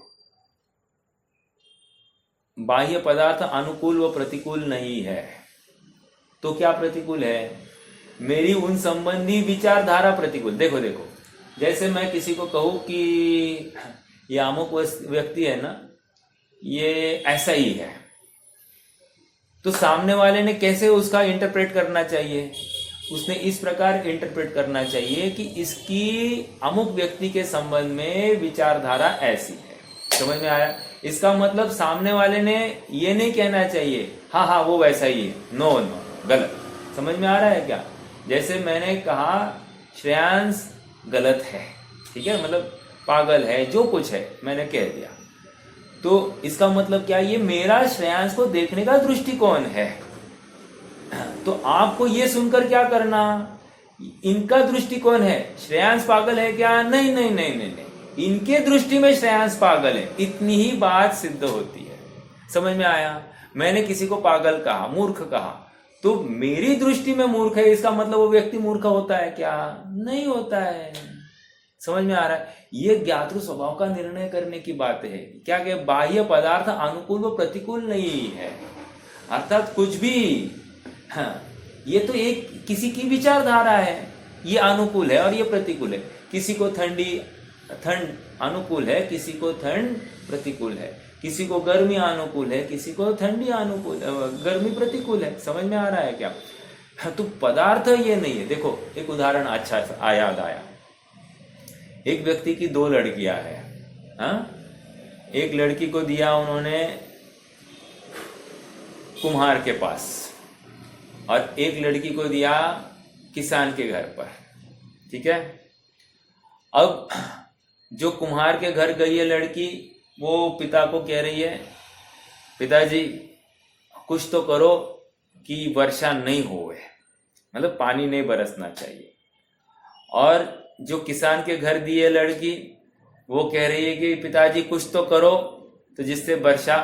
बाह्य पदार्थ अनुकूल व प्रतिकूल नहीं है तो क्या प्रतिकूल है? मेरी उन संबंधी विचारधारा प्रतिकूल। देखो देखो, जैसे मैं किसी को कहूं कि ये अमुक व्यक्ति है ना, ये ऐसा ही है, तो सामने वाले ने कैसे उसका इंटरप्रेट करना चाहिए? उसने इस प्रकार इंटरप्रेट करना चाहिए कि इसकी अमुक व्यक्ति के संबंध में विचारधारा ऐसी है। समझ में आया? इसका मतलब सामने वाले ने ये नहीं कहना चाहिए हाँ हाँ वो वैसा ही है, नो नो, गलत। समझ में आ रहा है क्या? जैसे मैंने कहा श्रेयांश गलत है, ठीक है, मतलब पागल है, जो कुछ है मैंने कह दिया, तो इसका मतलब क्या? ये मेरा श्रेयांश को देखने का दृष्टिकोण है। तो आपको ये सुनकर क्या करना? इनका दृष्टिकोण है, श्रेयांश पागल है क्या? नहीं नहीं नहीं नहीं नहीं, इनके दृष्टि में श्रेयांश पागल है, इतनी ही बात सिद्ध होती है। समझ में आया? मैंने किसी को पागल कहा, मूर्ख कहा, तो मेरी दृष्टि में मूर्ख है, इसका मतलब वो व्यक्ति मूर्ख होता है क्या? नहीं होता है। समझ में आ रहा है? ये ज्ञातृ स्वभाव का निर्णय करने की बात है। क्या क्या? बाह्य पदार्थ अनुकूल व प्रतिकूल नहीं है, अर्थात कुछ भी, हाँ, ये तो एक किसी की विचारधारा है, ये अनुकूल है और ये प्रतिकूल है। किसी को ठंड अनुकूल है, किसी को ठंड प्रतिकूल है, किसी को गर्मी अनुकूल है, किसी को ठंडी अनुकूल, गर्मी प्रतिकूल है। समझ में आ रहा है क्या? तो पदार्थ ये नहीं है। देखो एक उदाहरण अच्छा याद आया। एक व्यक्ति की दो लड़कियां हैं, हाँ? एक लड़की को दिया उन्होंने कुम्हार के पास और एक लड़की को दिया किसान के घर पर, ठीक है। अब जो कुम्हार के घर गई है लड़की, वो पिता को कह रही है, पिताजी कुछ तो करो कि वर्षा नहीं होवे, मतलब पानी नहीं बरसना चाहिए। और जो किसान के घर दी है लड़की, वो कह रही है कि पिताजी कुछ तो करो तो जिससे वर्षा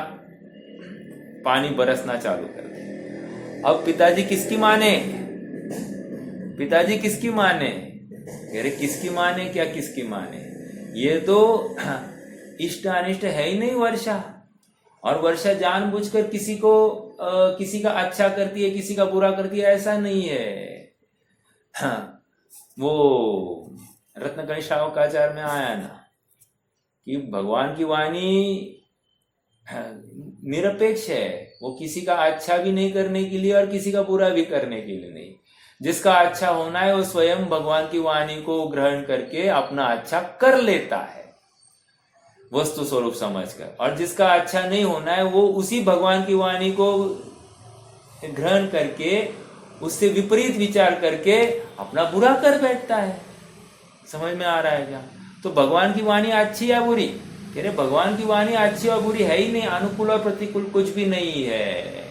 पानी बरसना चालू कर दे। अब पिताजी किसकी माने? पिताजी किसकी माने? कह रहे किसकी माने क्या? किसकी माने? ये तो इष्ट अनिष्ट है ही नहीं वर्षा। और वर्षा जानबूझकर किसी को किसी का अच्छा करती है, किसी का बुरा करती है, ऐसा नहीं है। हाँ, वो रत्नकणि श्रावकाचार्य में आया ना कि भगवान की वाणी निरपेक्ष है, वो किसी का अच्छा भी नहीं करने के लिए और किसी का बुरा भी करने के लिए नहीं। जिसका अच्छा होना है वो स्वयं भगवान की वाणी को ग्रहण करके अपना अच्छा कर लेता है वस्तु स्वरूप समझकर, और जिसका अच्छा नहीं होना है वो उसी भगवान की वाणी को ग्रहण करके उससे विपरीत विचार करके अपना बुरा कर बैठता है। समझ में आ रहा है क्या? तो भगवान की वाणी अच्छी या बुरी? कह रहे भगवान की वाणी अच्छी और बुरी है ही नहीं, अनुकूल और प्रतिकूल कुछ भी नहीं है।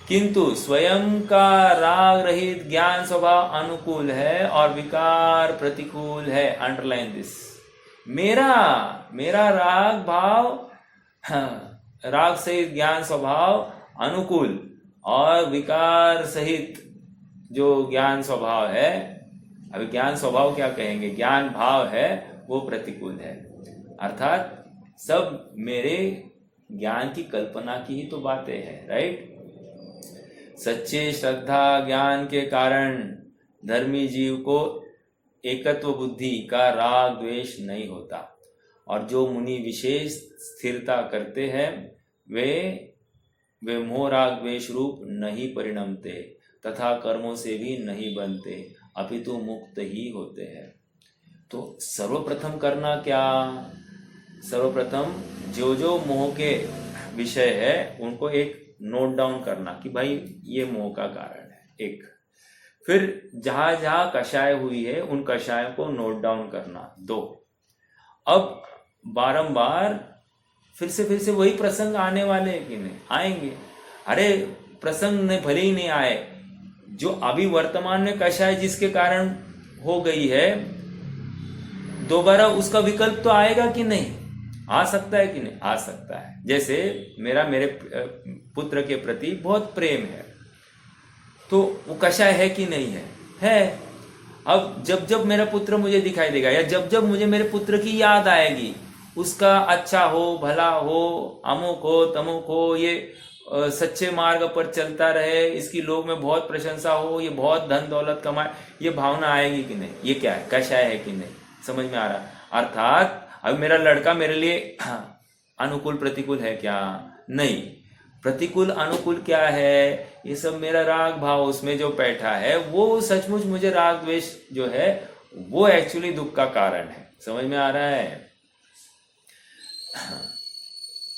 किंतु स्वयं का राग रहित ज्ञान स्वभाव अनुकूल है और विकार प्रतिकूल है। Underline this. मेरा राग भाव, राग सहित ज्ञान स्वभाव अनुकूल और विकार सहित जो ज्ञान स्वभाव है, अभी ज्ञान स्वभाव क्या कहेंगे, ज्ञान भाव है, वो प्रतिकूल है। अर्थात सब मेरे ज्ञान की कल्पना की ही तो बातें हैं, राइट। सच्चे श्रद्धा ज्ञान के कारण धर्मी जीव को एकत्व बुद्धि का राग द्वेष नहीं होता, और जो मुनि विशेष स्थिरता करते हैं वे मोह राग द्वेष रूप नहीं परिणमते तथा कर्मों से भी नहीं बनते, अपितु मुक्त ही होते हैं। तो सर्वप्रथम करना क्या? सर्वप्रथम जो मोह के विषय है उनको एक नोट डाउन करना कि भाई ये मोह का कारण है, एक। फिर जहां जहां कषाय हुई है उन कषायों को नोट डाउन करना, दो। अब बारंबार फिर से वही प्रसंग आने वाले हैं कि नहीं? आएंगे। अरे प्रसंग ने भले ही नहीं आए, जो अभी वर्तमान में कषाय जिसके कारण हो गई है, दोबारा उसका विकल्प तो आएगा कि नहीं? आ सकता है कि नहीं? आ सकता है। जैसे मेरे पुत्र के प्रति बहुत प्रेम है, तो वो कषाय है कि नहीं है? है। अब जब मेरा पुत्र मुझे दिखाई देगा या जब मुझे मेरे पुत्र की याद आएगी, उसका अच्छा हो, भला हो, अमुक हो, तमुक हो, ये सच्चे मार्ग पर चलता रहे, इसकी लोग में बहुत प्रशंसा हो, ये बहुत धन दौलत कमाए, ये भावना आएगी कि नहीं? ये क्या है? कषाय है कि नहीं? समझ में आ रहा? अर्थात अब मेरा लड़का मेरे लिए अनुकूल प्रतिकूल है क्या? नहीं। प्रतिकूल अनुकूल क्या है? ये सब मेरा राग भाव उसमें जो बैठा है, वो सचमुच मुझे राग द्वेष जो है वो एक्चुअली दुख का कारण है। समझ में आ रहा है?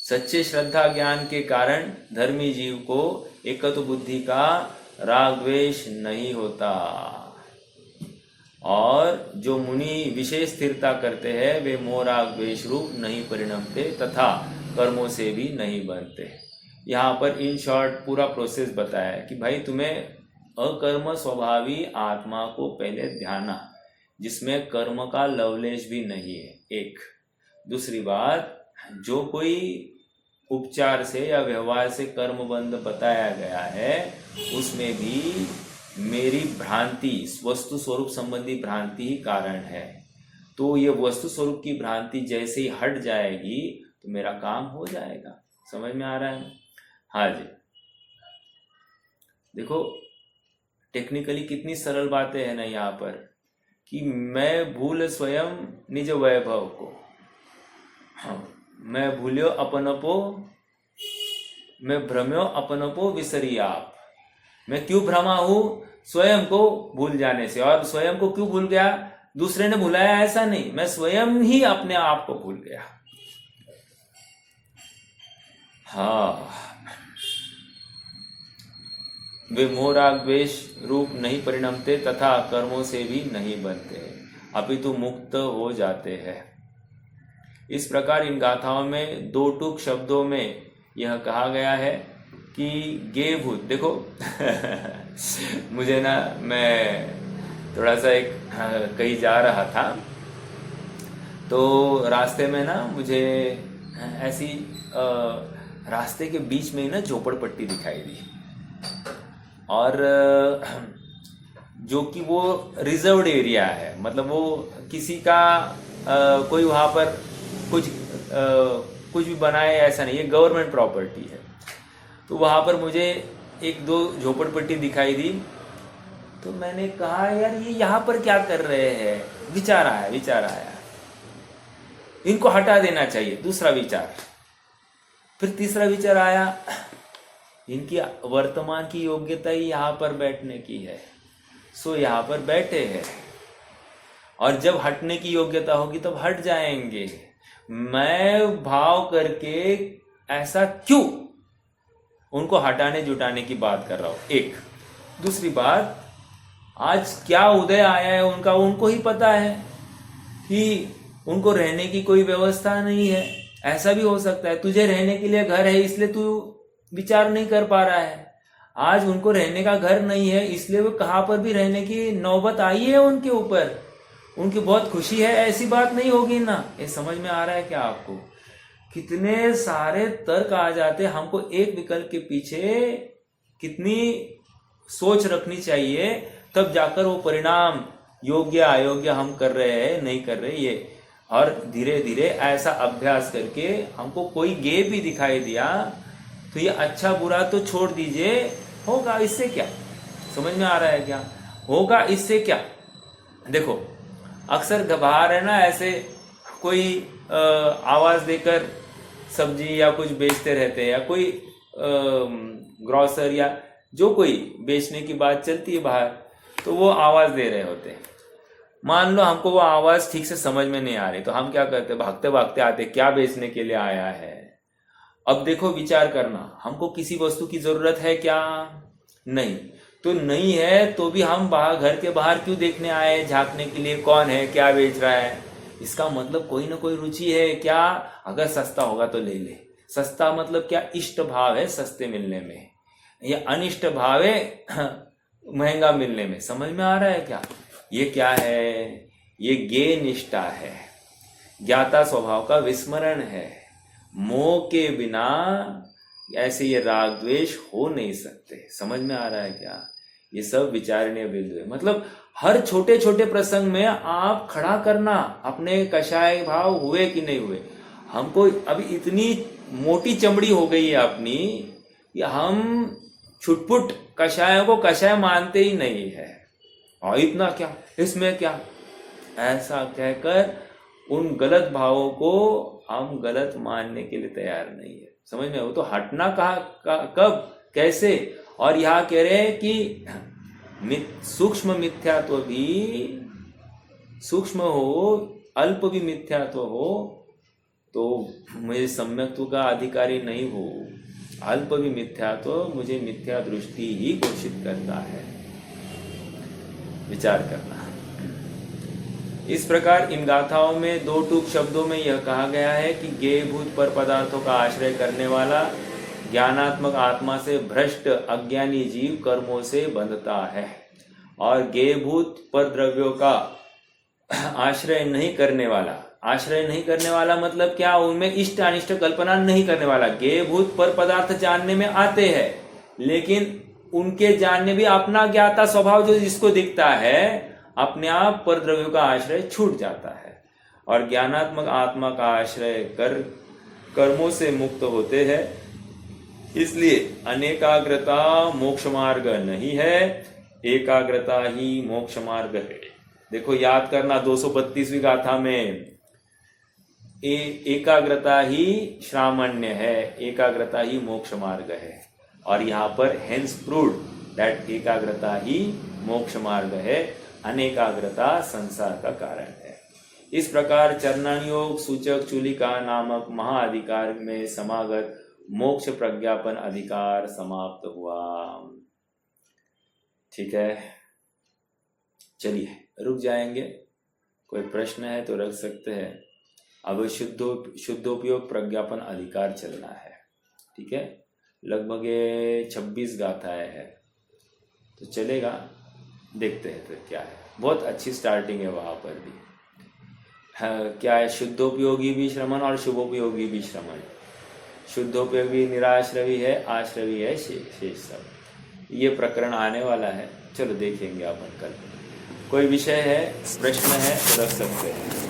सच्चे श्रद्धा ज्ञान के कारण धर्मी जीव को एकत्व बुद्धि का राग द्वेष नहीं होता, और जो मुनि विशेष स्थिरता करते हैं वे मोह राग द्वेष रूप नहीं परिणमते तथा कर्मों से भी नहीं बनते। यहाँ पर इन शॉर्ट पूरा प्रोसेस बताया है कि भाई तुम्हें अकर्म स्वभावी आत्मा को पहले ध्याना, जिसमें कर्म का लवलेश भी नहीं है, एक। दूसरी बात, जो कोई उपचार से या व्यवहार से कर्म बंध बताया गया है, उसमें भी मेरी भ्रांति, वस्तु स्वरूप संबंधी भ्रांति ही कारण है। तो ये वस्तु स्वरूप की भ्रांति जैसे ही हट जाएगी तो मेरा काम हो जाएगा। समझ में आ रहा है? हाँ जी। देखो टेक्निकली कितनी सरल बातें हैं ना यहाँ पर, कि मैं भूल स्वयं निज वैभव को, हाँ, मैं भूल्यो अपनपो, मैं भ्रम्यो अपनपो विसरी आप। मैं क्यों भ्रमा हूं? स्वयं को भूल जाने से। और स्वयं को क्यों भूल गया? दूसरे ने भुलाया ऐसा नहीं, मैं स्वयं ही अपने आप को भूल गया। हाँ, वे मोह राग द्वेष रूप नहीं परिणमते तथा कर्मों से भी नहीं बनते, अपितु मुक्त हो जाते हैं। इस प्रकार इन गाथाओं में दो टूक शब्दों में यह कहा गया है कि गे भूत। देखो मुझे ना, मैं थोड़ा सा एक कहीं जा रहा था, तो रास्ते में ना मुझे ऐसी रास्ते के बीच में ही ना झोपड़पट्टी दिखाई दी, और जो कि वो रिजर्व्ड एरिया है, मतलब वो किसी का कोई वहाँ पर कुछ भी बनाए ऐसा नहीं, ये गवर्नमेंट प्रॉपर्टी है। तो वहाँ पर मुझे एक दो झोपड़पट्टी दिखाई दी, तो मैंने कहा यार ये यहाँ पर क्या कर रहे हैं? विचार आया इनको हटा देना चाहिए। दूसरा विचार, फिर तीसरा विचार आया, इनकी वर्तमान की योग्यता ही यहाँ पर बैठने की है, सो यहाँ पर बैठे हैं, और जब हटने की योग्यता होगी तब हट जाएंगे। मैं भाव करके ऐसा क्यों उनको हटाने जुटाने की बात कर रहा हूं, एक। दूसरी बात, आज क्या उदय आया है उनका उनको ही पता है कि उनको रहने की कोई व्यवस्था नहीं है। ऐसा भी हो सकता है, तुझे रहने के लिए घर है इसलिए तू विचार नहीं कर पा रहा है। आज उनको रहने का घर नहीं है इसलिए वो कहाँ पर भी रहने की नौबत आई है उनके ऊपर, उनकी बहुत खुशी है, ऐसी बात नहीं होगी ना। ये समझ में आ रहा है क्या आपको? कितने सारे तर्क आ जाते, हमको एक विकल्प के पीछे कितनी सोच रखनी चाहिए, तब जाकर वो परिणाम योग्य अयोग्य हम कर रहे हैं नहीं कर रहे ये। और धीरे धीरे ऐसा अभ्यास करके हमको कोई गैप भी दिखाई दिया तो ये अच्छा बुरा तो छोड़ दीजिए, होगा इससे क्या? समझ में आ रहा है क्या? होगा इससे क्या? देखो अक्सर बाहर है ना, ऐसे कोई आवाज देकर सब्जी या कुछ बेचते रहते हैं, या कोई ग्रोसर या जो कोई बेचने की बात चलती है बाहर, तो वो आवाज दे रहे होते हैं। मान लो हमको वो आवाज ठीक से समझ में नहीं आ रही, तो हम क्या करते, भागते भागते आते, क्या बेचने के लिए आया है। अब देखो विचार करना, हमको किसी वस्तु की जरूरत है क्या? नहीं। तो नहीं है तो भी हम बाहर, घर के बाहर क्यों देखने आए, झांकने के लिए, कौन है क्या बेच रहा है? इसका मतलब कोई ना कोई रुचि है क्या? अगर सस्ता होगा तो ले ले। सस्ता मतलब क्या? इष्ट भाव है सस्ते मिलने में, या अनिष्ट भाव है महंगा मिलने में। समझ में आ रहा है क्या? ये क्या है? ये ज्ञेय निष्ठा है, ज्ञाता स्वभाव का विस्मरण है। मोह के बिना ऐसे ये राग द्वेष हो नहीं सकते। समझ में आ रहा है क्या? ये सब विचारणीय बिंदु है। मतलब हर छोटे छोटे प्रसंग में आप खड़ा करना अपने कषाय भाव हुए कि नहीं हुए। हमको अभी इतनी मोटी चमड़ी हो गई है अपनी कि हम छुटपुट कषायों को कषाय मानते ही नहीं है। और इतना क्या, इसमें क्या, ऐसा कहकर उन गलत भावों को हम गलत मानने के लिए तैयार नहीं है। समझ में? वो तो हटना कब कैसे? और यहाँ कह रहे हैं कि सूक्ष्म मिथ्यात्व भी सूक्ष्म हो, अल्प भी मिथ्यात्व हो तो मुझे सम्यक्त्व का अधिकारी नहीं हो। अल्प भी मिथ्यात्व मुझे मिथ्या दृष्टि ही घोषित करता है। विचार करना। इस प्रकार इन गाथाओं में दो टूक शब्दों में यह कहा गया है कि ज्ञेय भूत पर पदार्थों का आश्रय करने वाला ज्ञानात्मक आत्मा से भ्रष्ट अज्ञानी जीव कर्मों से बंधता है, और ज्ञेय भूत पर द्रव्यों का आश्रय नहीं करने वाला, आश्रय नहीं करने वाला मतलब क्या? उनमें इष्ट अनिष्ट कल्पना नहीं करने वाला। ज्ञेय भूत पर पदार्थ जानने में आते हैं, लेकिन उनके जानने भी अपना ज्ञाता स्वभाव जो जिसको दिखता है अपने आप पर द्रव्यों का आश्रय छूट जाता है, और ज्ञानात्मक आत्मा का आश्रय कर कर्मों से मुक्त होते हैं। इसलिए अनेकाग्रता मोक्ष मार्ग नहीं है, एकाग्रता ही मोक्ष मार्ग है। देखो याद करना 232वीं गाथा में एकाग्रता ही श्रामण्य है, एकाग्रता ही मोक्ष मार्ग है। और यहाँ पर हेंस प्रूव्ड दैट एकाग्रता ही मोक्ष मार्ग है, अनेकाग्रता संसार का कारण है। इस प्रकार चरणानुयोग सूचक चूलिका नामक महाअधिकार में समागत मोक्ष प्रज्ञापन अधिकार समाप्त हुआ। ठीक है, चलिए रुक जाएंगे। कोई प्रश्न है तो रख सकते हैं। अब शुद्धोपयोग प्रज्ञापन अधिकार चलना है। ठीक है, लगभग 26 गाथाएं है तो चलेगा, देखते हैं फिर क्या है। बहुत अच्छी स्टार्टिंग है वहां पर भी। क्या है? शुद्धोपयोगी भी श्रमण और शुभोपयोगी भी श्रमण। शुद्धोपयोगी निराश्रवी है, आश्रवी है शेष सब। ये प्रकरण आने वाला है, चलो देखेंगे अपन कल। कोई विषय है, प्रश्न है तो रख सकते हैं।